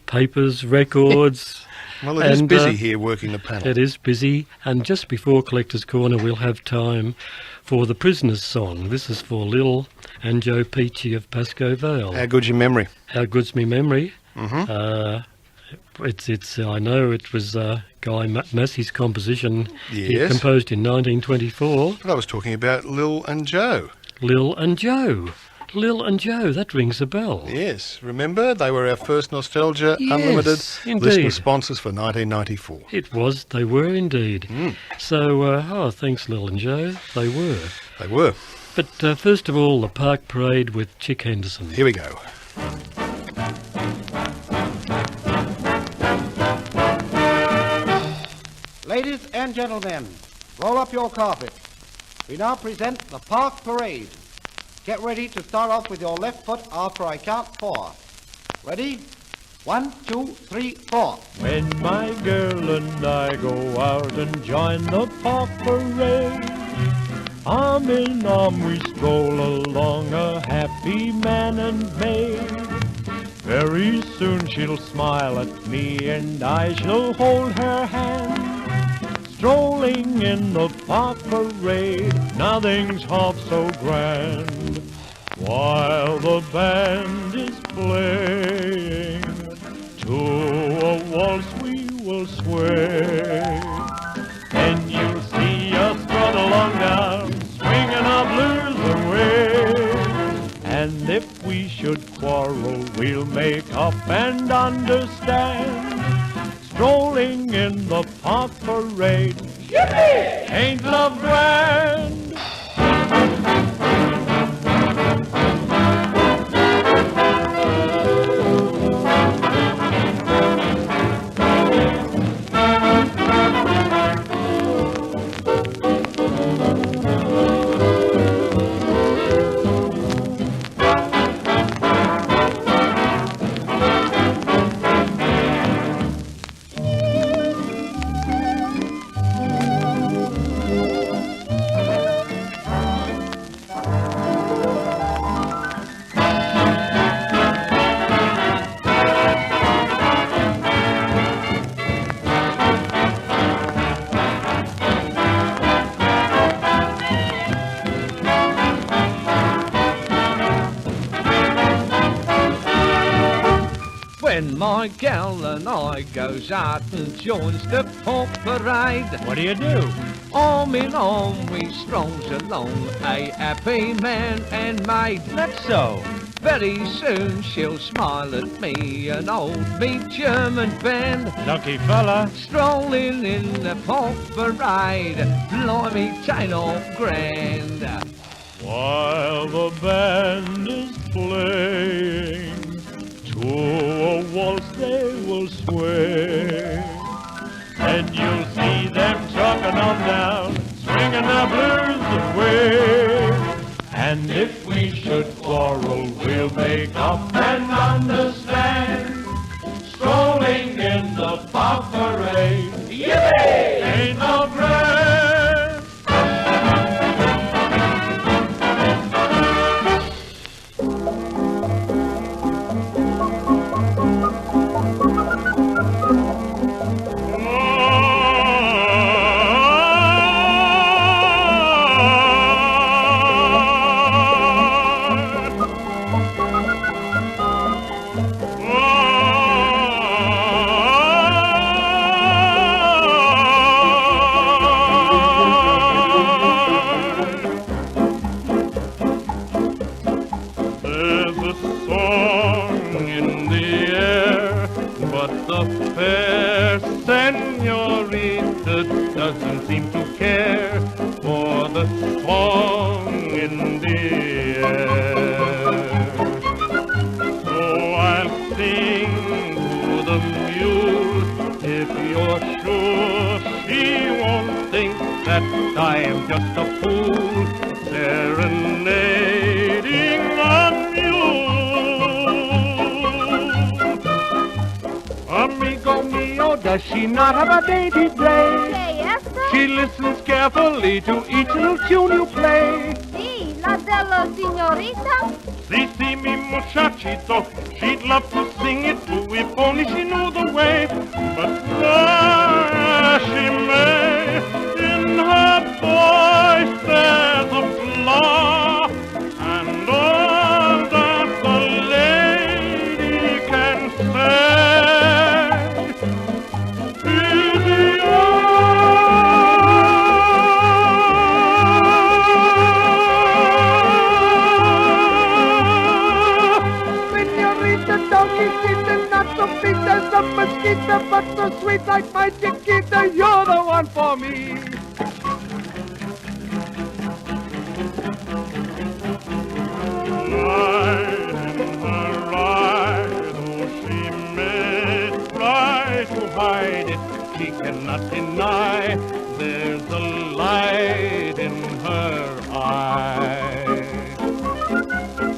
papers, records... Well, it is busy here working the panel. It is busy, and just before Collector's Corner we'll have time for the Prisoner's Song. This is for Lil and Joe Peachy of Pascoe Vale. How good's your memory? How good's me memory? Mm-hmm. It's I know it was Guy Massey's composition. Yes. He composed in 1924. But I was talking about Lil and Joe. Lil and Joe. Lil and Joe, that rings a bell. Yes, remember? They were our first Nostalgia Yes, Unlimited indeed. listener sponsors for 1994. It was, they were indeed. So, thanks Lil and Joe, they were. They were. But first of all, the Park Parade with Chick Henderson. Here we go. Ladies and gentlemen, roll up your carpet. We now present the Park Parade. Get ready to start off with your left foot after I count 4. Ready? 1, 2, 3, 4. When my girl and I go out and join the park parade, arm in arm we stroll along, a happy man and maid. Very soon she'll smile at me and I shall hold her hand. Strolling in the park parade, nothing's half so grand. While the band is playing, to a waltz we will sway. And you'll see us strut along now, swinging our blues away. And if we should quarrel, we'll make up and understand. Strolling in the park parade, yippee! Ain't love grand? When my gal and I goes out and joins the park parade, what do? Arm in arm we strolls along, a happy man and maid. That's so. Very soon she'll smile at me and hold me German band. Lucky fella. Strolling in the park parade, blimey, tail off grand. While the band is playing, to a waltz they will sway. And you'll see them trucking on down, swinging their blues away. And if we should quarrel, we'll make up and understand. Strolling in the park parade, yippee! Ain't no grand. her senorita doesn't seem to care for the song in the air. So I'll sing to the mule if you're sure she won't think that I am just a fool serenading a mule. Amigo mio, does she not have a dainty brain? Yes, sir. She listens carefully to each little tune you play. Si, la della signorita. Si, mi muchachito, she'd love to sing it too if only she knew the way. But try as she may, in her voice there's a flaw, and all that the lady can say is not so big as a mosquito, but so sweet like my Chiquita. You're the one for me. Light in her eyes, though she may try to hide it, she cannot deny there's a light in her eyes.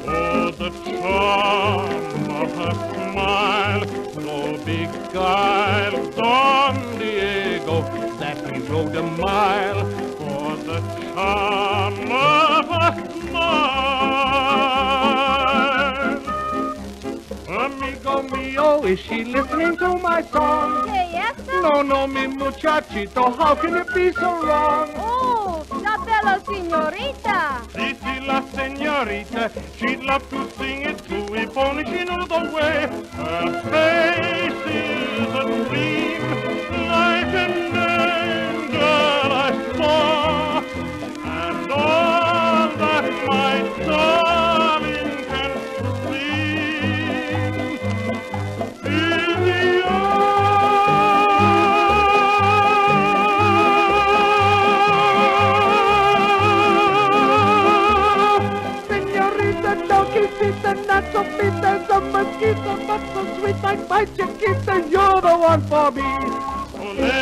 Oh, the charm of her smile, so beguiled Don Diego that he rode a mile for the charm of her smile. Amigo mio, is she listening to my song? Yes, sir. No, mi muchachito, how can you be so wrong? Oh, la bella signorita. Si, la senorita, she'd love to sing it too if only she knew the way. Her face is a dream, like an angel I saw, and all that my darling can dream is the not so big as a mosquito, but so sweet like my Chiquita. You're the one for me. Olé.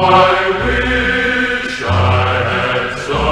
I wish I had some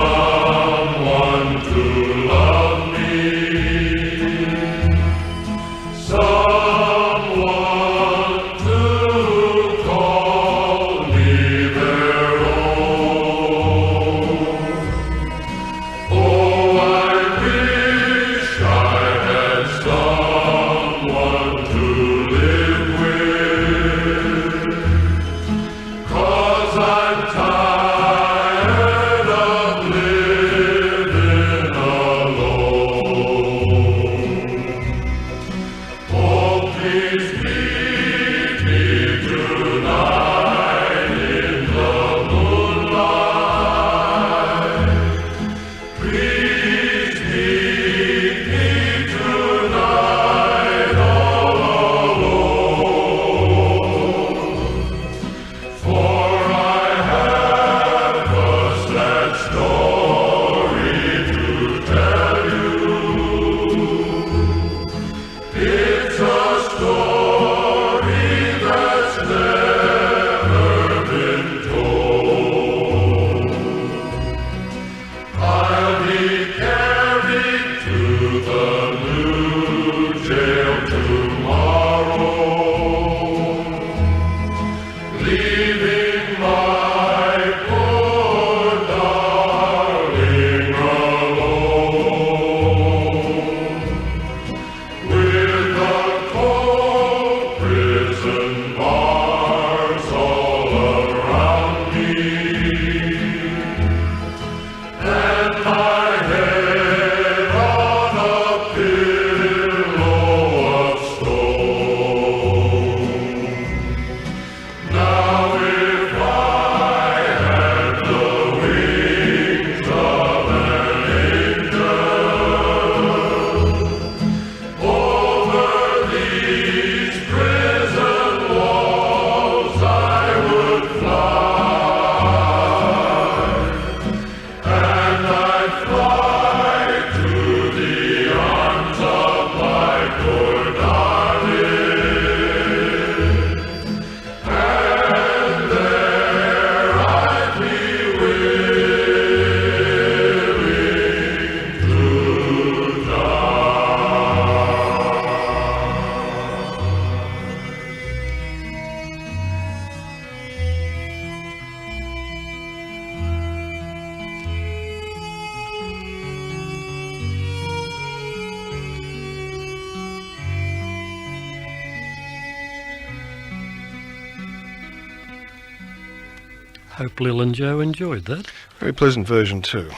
Hope Lil and Joe enjoyed that. Very pleasant version too.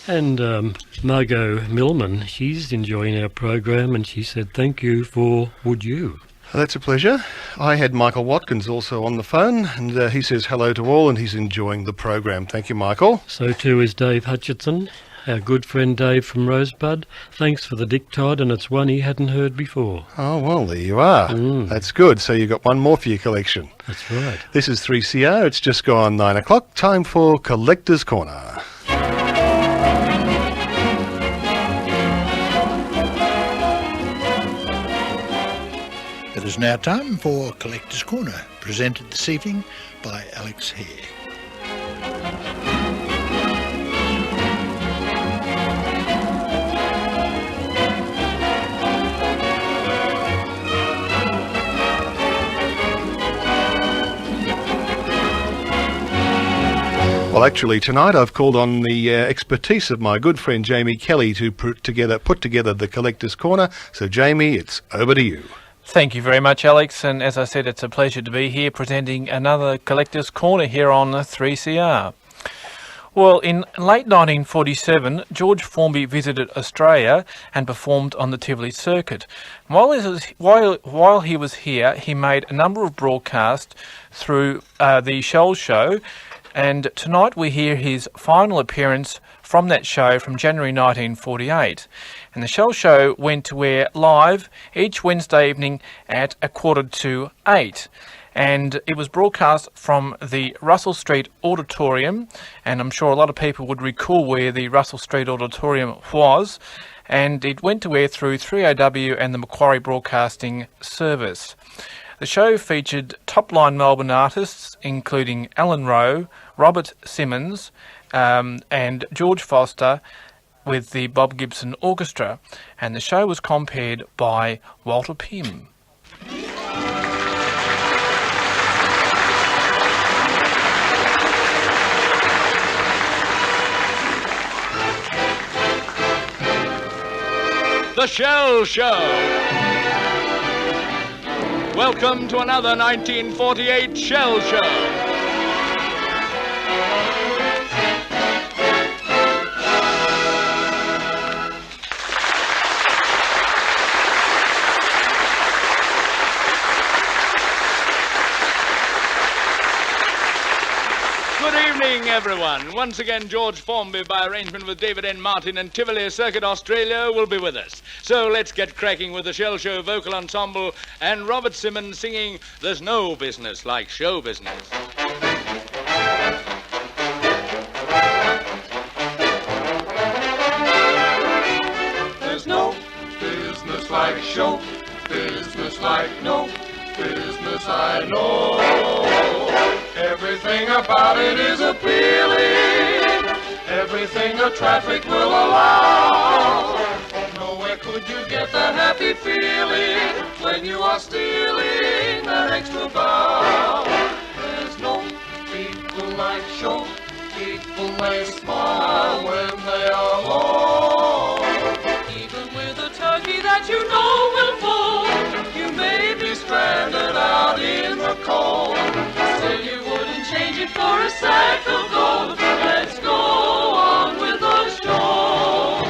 And Margot Millman, she's enjoying our program, and she said thank you for Would You. That's a pleasure. I had Michael Watkins also on the phone, and he says hello to all, and he's enjoying the program. Thank you, Michael. So too is Dave Hutchinson, our good friend Dave from Rosebud. Thanks for the Dick Todd, and it's one he hadn't heard before. Oh, well, there you are. That's good. So you've got one more for your collection. That's right. This is 3CR. It's just gone 9 o'clock. Time for Collector's Corner. It is now time for Collector's Corner, presented this evening by Alex Hehr. Well, actually, tonight I've called on the expertise of my good friend Jamie Kelly to put together the Collector's Corner. So, Jamie, it's over to you. Thank you very much, Alex, and as I said, it's a pleasure to be here presenting another Collector's Corner here on 3CR. Well, in late 1947, George Formby visited Australia and performed on the Tivoli circuit. While he was here, he made a number of broadcasts through the Shell Show, and tonight we hear his final appearance from that show from January 1948. And the Shell Show went to air live each Wednesday evening at 7:45. And it was broadcast from the Russell Street Auditorium, and I'm sure a lot of people would recall where the Russell Street Auditorium was, and it went to air through 3AW and the Macquarie Broadcasting Service. The show featured top-line Melbourne artists, including Alan Rowe, Robert Simmons, and George Foster, with the Bob Gibson Orchestra, and the show was compared by r.p.m. The Shell Show. Welcome to another 1948 Shell Show. Good evening, everyone. Once again, George Formby, by arrangement with David N. Martin and Tivoli Circuit Australia, will be with us. So let's get cracking with the Shell Show Vocal Ensemble and Robert Simmons singing There's No Business Like Show Business. There's no business like show business, like no business I know. Everything about it is appealing, everything the traffic will allow. Nowhere could you get that happy feeling when you are stealing that extra bow. There's no people like show people, they smile when they are low. Even with a turkey that you know will fall, you may be stranded out in the cold. Still you wouldn't change it for a sack of gold. Let's go on with the show.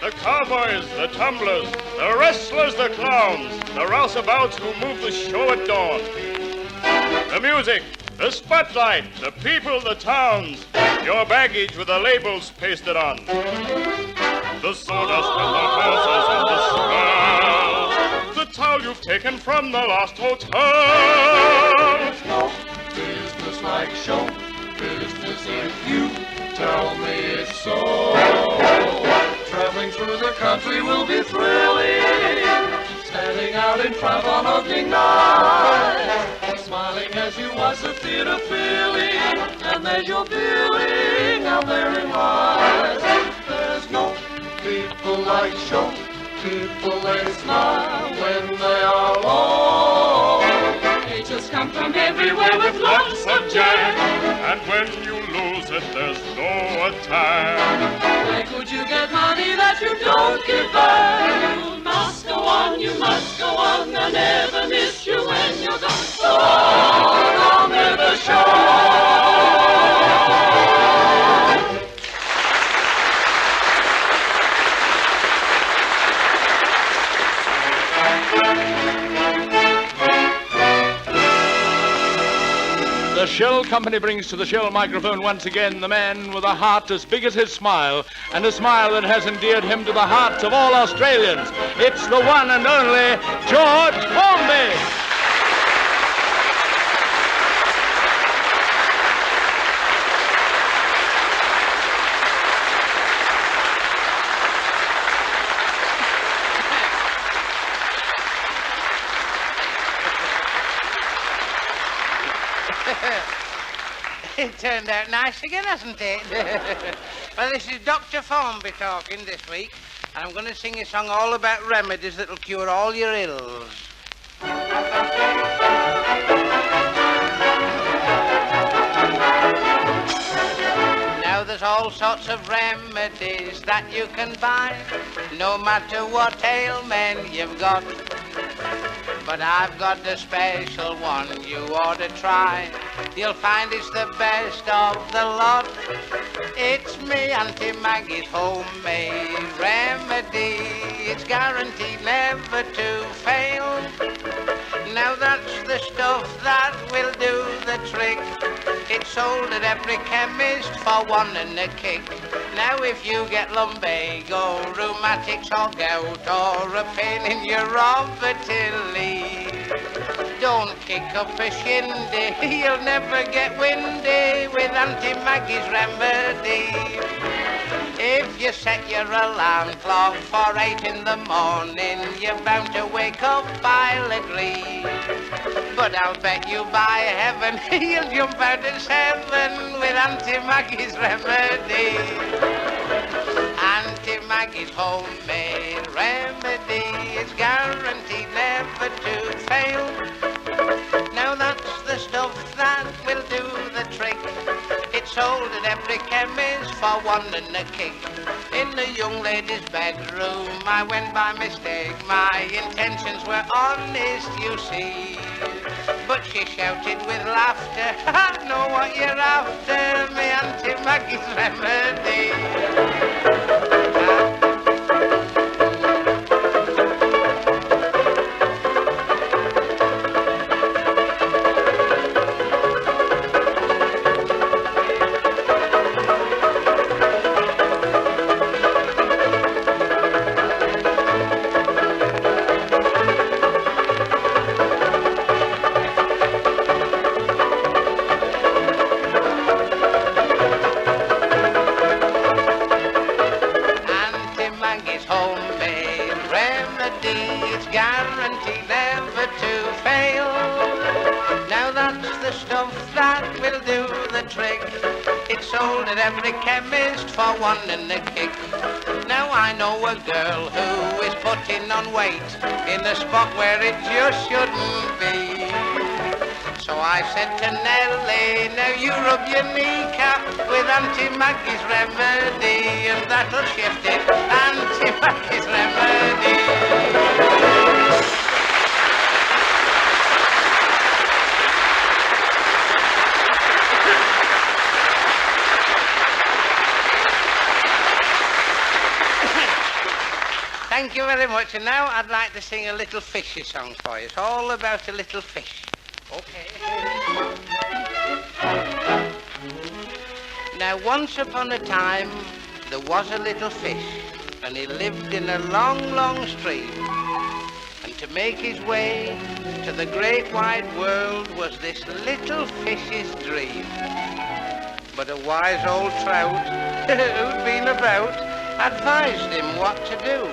The cowboys, the tumblers, the wrestlers, the clowns, the rouseabouts who move the show at dawn. The music, the spotlight, the people, the towns, your baggage with the labels pasted on. The sawdust and the horses and the smell, the towel you've taken from the lost hotel. There's no business like show business if you tell me it's so. Traveling through the country will be thrilling, standing out in front on opening night, smiling as you watch the theater filling, and there's your billing out there in line. There's no people like show people, they smile when they are alone. They just come from everywhere with lots of jam, and when you lose it, there's no attack. Where could you get money that you don't give back? You must go on, you must go on. They'll never miss you when you're gone. Go on with the show. The Shell Company brings to the Shell microphone once again the man with a heart as big as his smile, and a smile that has endeared him to the hearts of all Australians. It's the one and only George Formby. It turned out nice again, hasn't it? Well, this is Dr. Formby talking this week, and I'm going to sing a song all about remedies that'll cure all your ills. Now there's all sorts of remedies that you can buy, no matter what ailment you've got. But I've got a special one you ought to try. You'll find it's the best of the lot. It's me, Auntie Maggie's homemade remedy. It's guaranteed never to fail. Now that's the stuff that will do the trick. It's sold at every chemist for one and a kick. Now if you get lumbago, rheumatics or gout, or a pain in your orbital, don't kick up a shindy. You'll never get windy with Auntie Maggie's remedy. If you set your alarm clock for 8 in the morning, you're bound to wake up, I'll agree. But I'll bet you by heaven you'll jump out at 7 with Auntie Maggie's remedy. Auntie Maggie's homemade remedy is guaranteed never to fail. Now that's the stuff that will do the trick. It's sold at every chemist for one and a kick. In the young lady's bedroom, I went by mistake. My intentions were honest, you see. But she shouted with laughter, I know what you're after, me Auntie Maggie's remedy. Sold at every chemist for one and a kick. Now I know a girl who is putting on weight in a spot where it just shouldn't be. So I said to Nellie, now you rub your kneecap with Auntie Maggie's remedy, and that'll shift it, Auntie Maggie's remedy. Thank you very much, and now I'd like to sing a little fishy song for you. It's all about a little fish. Okay. Now, once upon a time, there was a little fish, and he lived in a long, long stream. And to make his way to the great wide world was this little fish's dream. But a wise old trout who'd been about advised him what to do.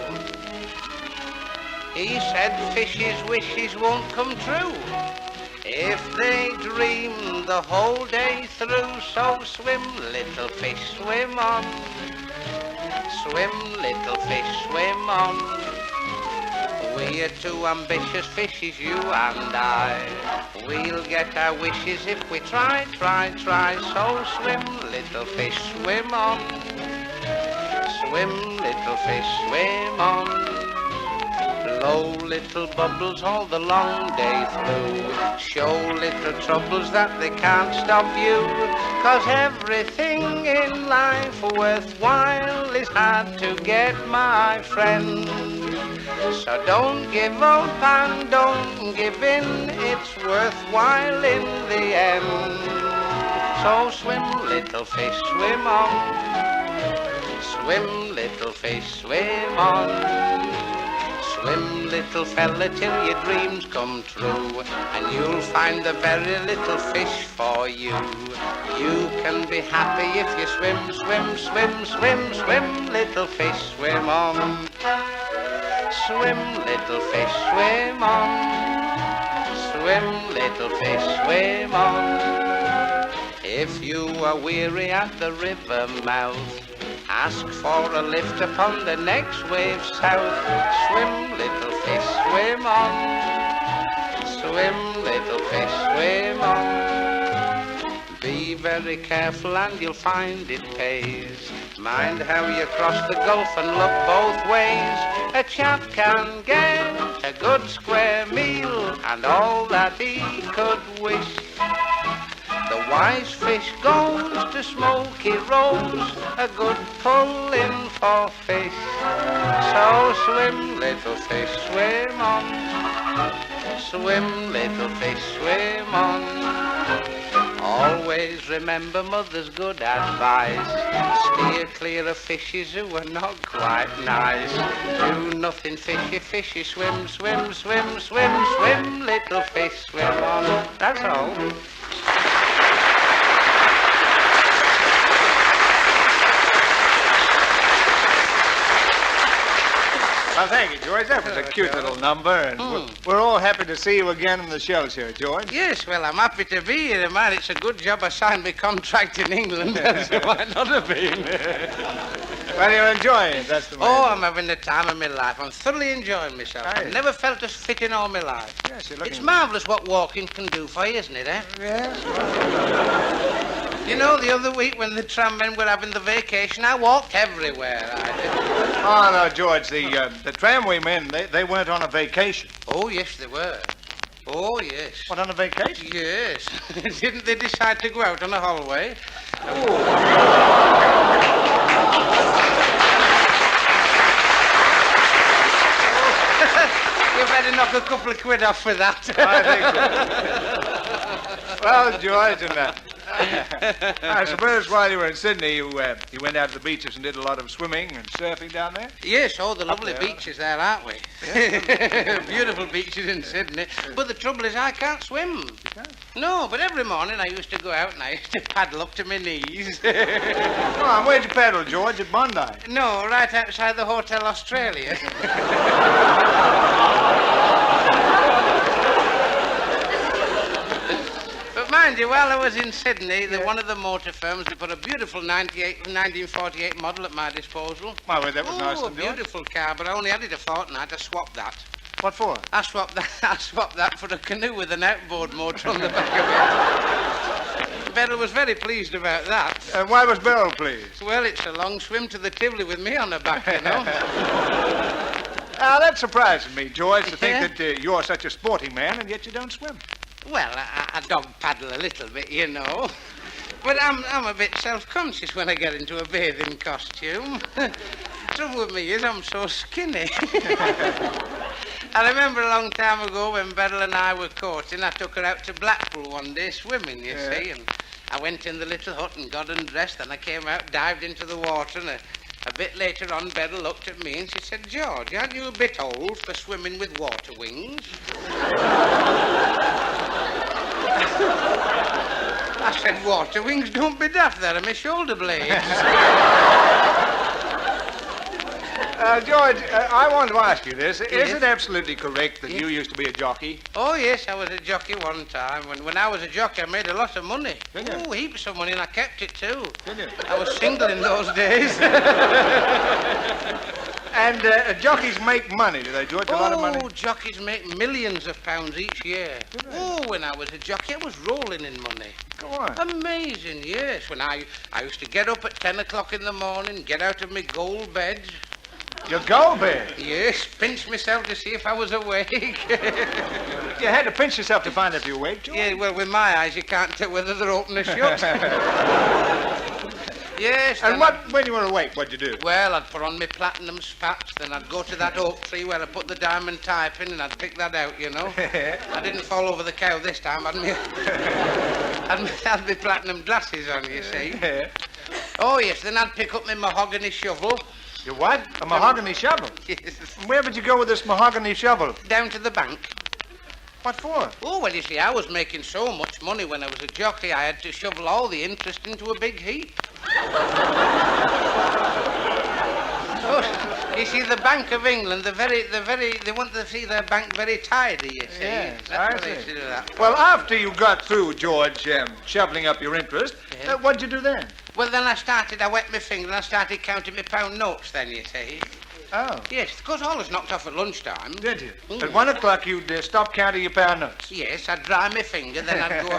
He said fishes' wishes won't come true if they dream the whole day through. So swim, little fish, swim on. Swim, little fish, swim on. We're two ambitious fishes, you and I. We'll get our wishes if we try. So swim, little fish, swim on. Swim, little fish, swim on. Blow little bubbles all the long day through. Show little troubles that they can't stop you. 'Cause everything in life worthwhile is hard to get, my friend. So don't give up and don't give in. It's worthwhile in the end. So swim, little fish, swim on. Swim, little fish, swim on. Swim, little fella, till your dreams come true, and you'll find the very little fish for you. You can be happy if you swim, little fish, swim on. Swim, little fish, swim on. Swim, little fish, swim on. If you are weary at the river mouth, ask for a lift upon the next wave south. Swim, little fish, swim on. Swim, little fish, swim on. Be very careful and you'll find it pays. Mind how you cross the gulf and look both ways. A chap can get a good square meal and all that he could wish. The wise fish goes to Smoky Rose, a good pull in for fish. So swim, little fish, swim on. Swim, little fish, swim on. Always remember mother's good advice. Steer clear of fishes who are not quite nice. Do nothing fishy, swim, little fish, swim on. That's all. Well, thank you, George. That was a cute little number, and we're all happy to see you again in the shows here, George. Yes, well, I'm happy to be here, man. It's a good job I signed my contract in England, so I might not have been. Well, you're enjoying it, that's the main Oh, I'm having the time of my life. I'm thoroughly enjoying myself. I've never felt as fit in all my life. Yes, you're looking... It's marvellous what walking can do for you, isn't it, eh? Yes. You know, the other week when the tram men were having the vacation, I walked everywhere, I did. Oh, no, George, the tramway men, they weren't on a vacation. Oh, yes, they were. Oh, yes. What, on a vacation? Yes. Didn't they decide to go out on a hallway? You better knock a couple of quid off for that. I think so. Well, George, and I suppose while you were in Sydney, you went out to the beaches and did a lot of swimming and surfing down there? Yes, all the lovely beaches there, aren't we? Yes. Beautiful beaches in Sydney. But the trouble is I can't swim. You can't? No, but every morning I used to go out and I used to paddle up to my knees. Come on, where'd you paddle, George? At Bondi? No, right outside the Hotel Australia. Mind you, while I was in Sydney, one of the motor firms, they put a beautiful 1948 model at my disposal. Well, that was nice to do. A beautiful car, but I only had it a fortnight. I swapped that. What for? I swapped that for a canoe with an outboard motor on the back of it. Beryl was very pleased about that. And why was Beryl pleased? Well, it's a long swim to the Tivoli with me on the back, you know. Now, that surprises me, George, to think that you're such a sporting man and yet you don't swim. Well, I dog paddle a little bit, you know. But I'm a bit self-conscious when I get into a bathing costume. Trouble with me is I'm so skinny. I remember a long time ago when Beryl and I were courting, I took her out to Blackpool one day swimming, you see, and I went in the little hut and got undressed, and I came out, dived into the water, and a bit later on, Beryl looked at me and she said, "George, aren't you a bit old for swimming with water wings?" I said, "Water wings, don't be daft, they're my shoulder blades." George, I want to ask you this. Is it absolutely correct that you used to be a jockey? Oh, yes, I was a jockey one time. When I was a jockey, I made a lot of money. Oh, heaps of money, and I kept it, too. Did you? I was single in those days. And jockeys make money, do they, George? A lot of money? Oh, jockeys make millions of pounds each year. Oh, when I was a jockey, I was rolling in money. Go on. Amazing, yes. When I used to get up at 10 o'clock in the morning, get out of my gold bed. Your gold bed? Yes, pinch myself to see if I was awake. You had to pinch yourself to find if you're awake, George? Yeah, well, with my eyes, you can't tell whether they're open or shut. Yes. And when you were awake, what'd you do? Well, I'd put on my platinum spats, then I'd go to that oak tree where I put the diamond type in, and I'd pick that out, you know. I didn't fall over the cow this time. I'd my platinum glasses on, you see. Oh, yes, then I'd pick up my mahogany shovel. Your what? A mahogany shovel? Yes. Where would you go with this mahogany shovel? Down to the bank. What for? Oh, well, you see, I was making so much money when I was a jockey, I had to shovel all the interest into a big heap. Oh, you see, the Bank of England, they want to see their bank very tidy, you see. Yes, That's I why they see. used to do that. Well, after you got through, George, shoveling up your interest, what'd you do then? Well, then I wet my finger and I started counting my pound notes then, you see. Oh. Yes, of course, all was knocked off at lunchtime. Did you? At 1 o'clock, you'd stop counting your pound notes? Yes, I'd dry my finger, then I'd go...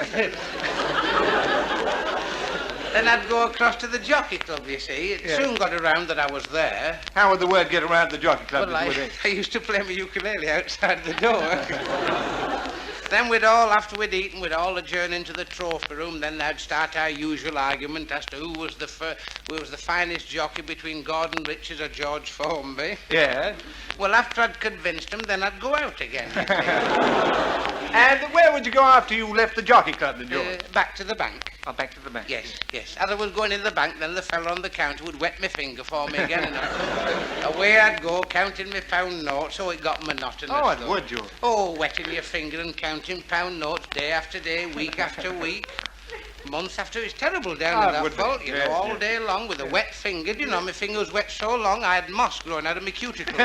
Then I'd go across to the jockey club, you see. It soon got around that I was there. How would the word get around the jockey club? Well, I used to play my ukulele outside the door. Then after we'd eaten, we'd all adjourn into the trophy room. Then they'd start our usual argument as to who was the finest jockey between Gordon Richards or George Formby. Yeah. Well, after I'd convinced them, then I'd go out again. And where would you go after you left the jockey club, then, George? Back to the bank. Oh, back to the bank. Yes. As I was going in the bank, then the fella on the counter would wet my finger for me again, and away I'd go, counting my pound notes, so it got monotonous. Oh, it would, George. Oh, wetting your finger and counting pound notes day after day, week after week. Months after, it's terrible down in that vault, you know, all day long with a wet finger. You know, my finger was wet so long I had moss growing out of my cuticles.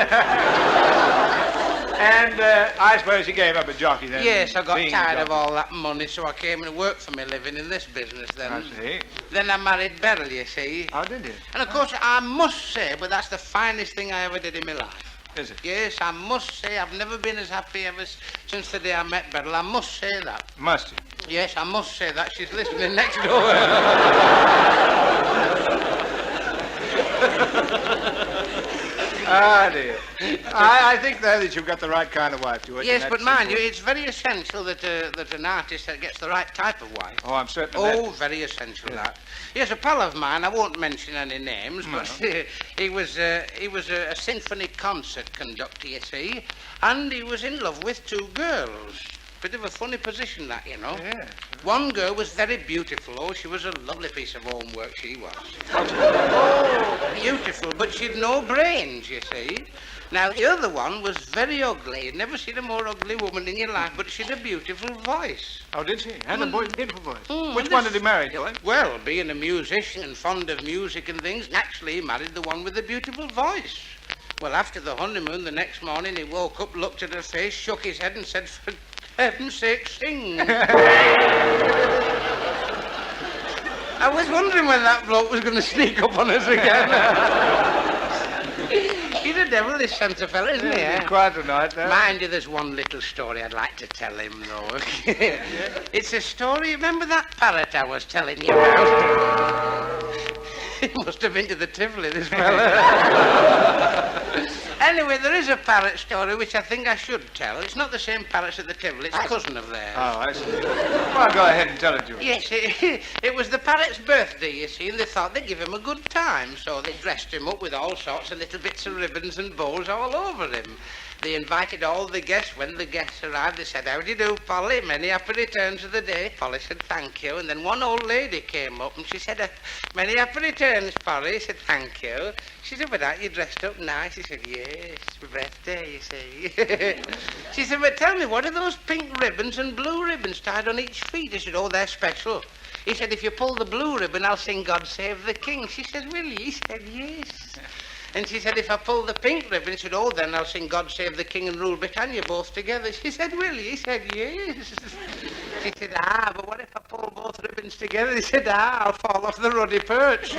And I suppose you gave up a jockey then? Yes, I got tired of all that money, so I came and worked for my living in this business then. I see. Then I married Beryl, you see. How did you? And of course, I must say, but that's the finest thing I ever did in my life. Is it? Yes, I must say, I've never been as happy since the day I met Beryl. I must say that. Must you? Yes, I must say that. She's listening next door. Ah, dear. I think, though, that you've got the right kind of wife, George. Yes, but mind you, it's very essential that an artist gets the right type of wife. Oh, I'm certain of that. Oh, very essential, that. Yes, a pal of mine, I won't mention any names, but he was a symphony concert conductor, you see, and he was in love with two girls. Bit of a funny position, that, you know. Yes. One girl was very beautiful. Oh, she was a lovely piece of homework, she was. Oh, beautiful, but she'd no brains, you see. Now, the other one was very ugly. You'd never seen a more ugly woman in your life, but she'd a beautiful voice. Oh, did she? Had a beautiful voice. Which one did he marry, George? Well, being a musician and fond of music and things, naturally he married the one with the beautiful voice. Well, after the honeymoon, the next morning, he woke up, looked at her face, shook his head and said, "For heaven's sake, sing." I was wondering when that bloke was going to sneak up on us again. He's a devilish sense of fella, isn't he? He's quite a night, though. Mind you, there's one little story I'd like to tell him, though. It's a story, remember that parrot I was telling you about? He must have been to the Tivoli, this fella. Anyway, there is a parrot story which I think I should tell. It's not the same parrots at the Tivoli, it's a cousin of theirs. Oh, I see. Well, go ahead and tell it, George. Yes, it was the parrot's birthday, you see, and they thought they'd give him a good time, so they dressed him up with all sorts of little bits of ribbons and bows all over him. They invited all the guests. When the guests arrived, they said, "How do you do, Polly? Many happy returns of the day." Polly said, "Thank you." And then one old lady came up and she said, "Many happy returns, Polly." He said, "Thank you." She said, "But aren't you dressed up nice?" He said, "Yes, it's my birthday, you see." She said, "But tell me, what are those pink ribbons and blue ribbons tied on each feet?" He said, "Oh, they're special." He said, "If you pull the blue ribbon, I'll sing God Save the King." She said, "Will you?" He said, "Yes." And she said, "If I pull the pink ribbon," he said, "Oh, then I'll sing God Save the King and Rule Britannia both together." She said, "Will you?" He said, "Yes." She said, "But what if I pull both ribbons together?" He said, "I'll fall off the ruddy perch."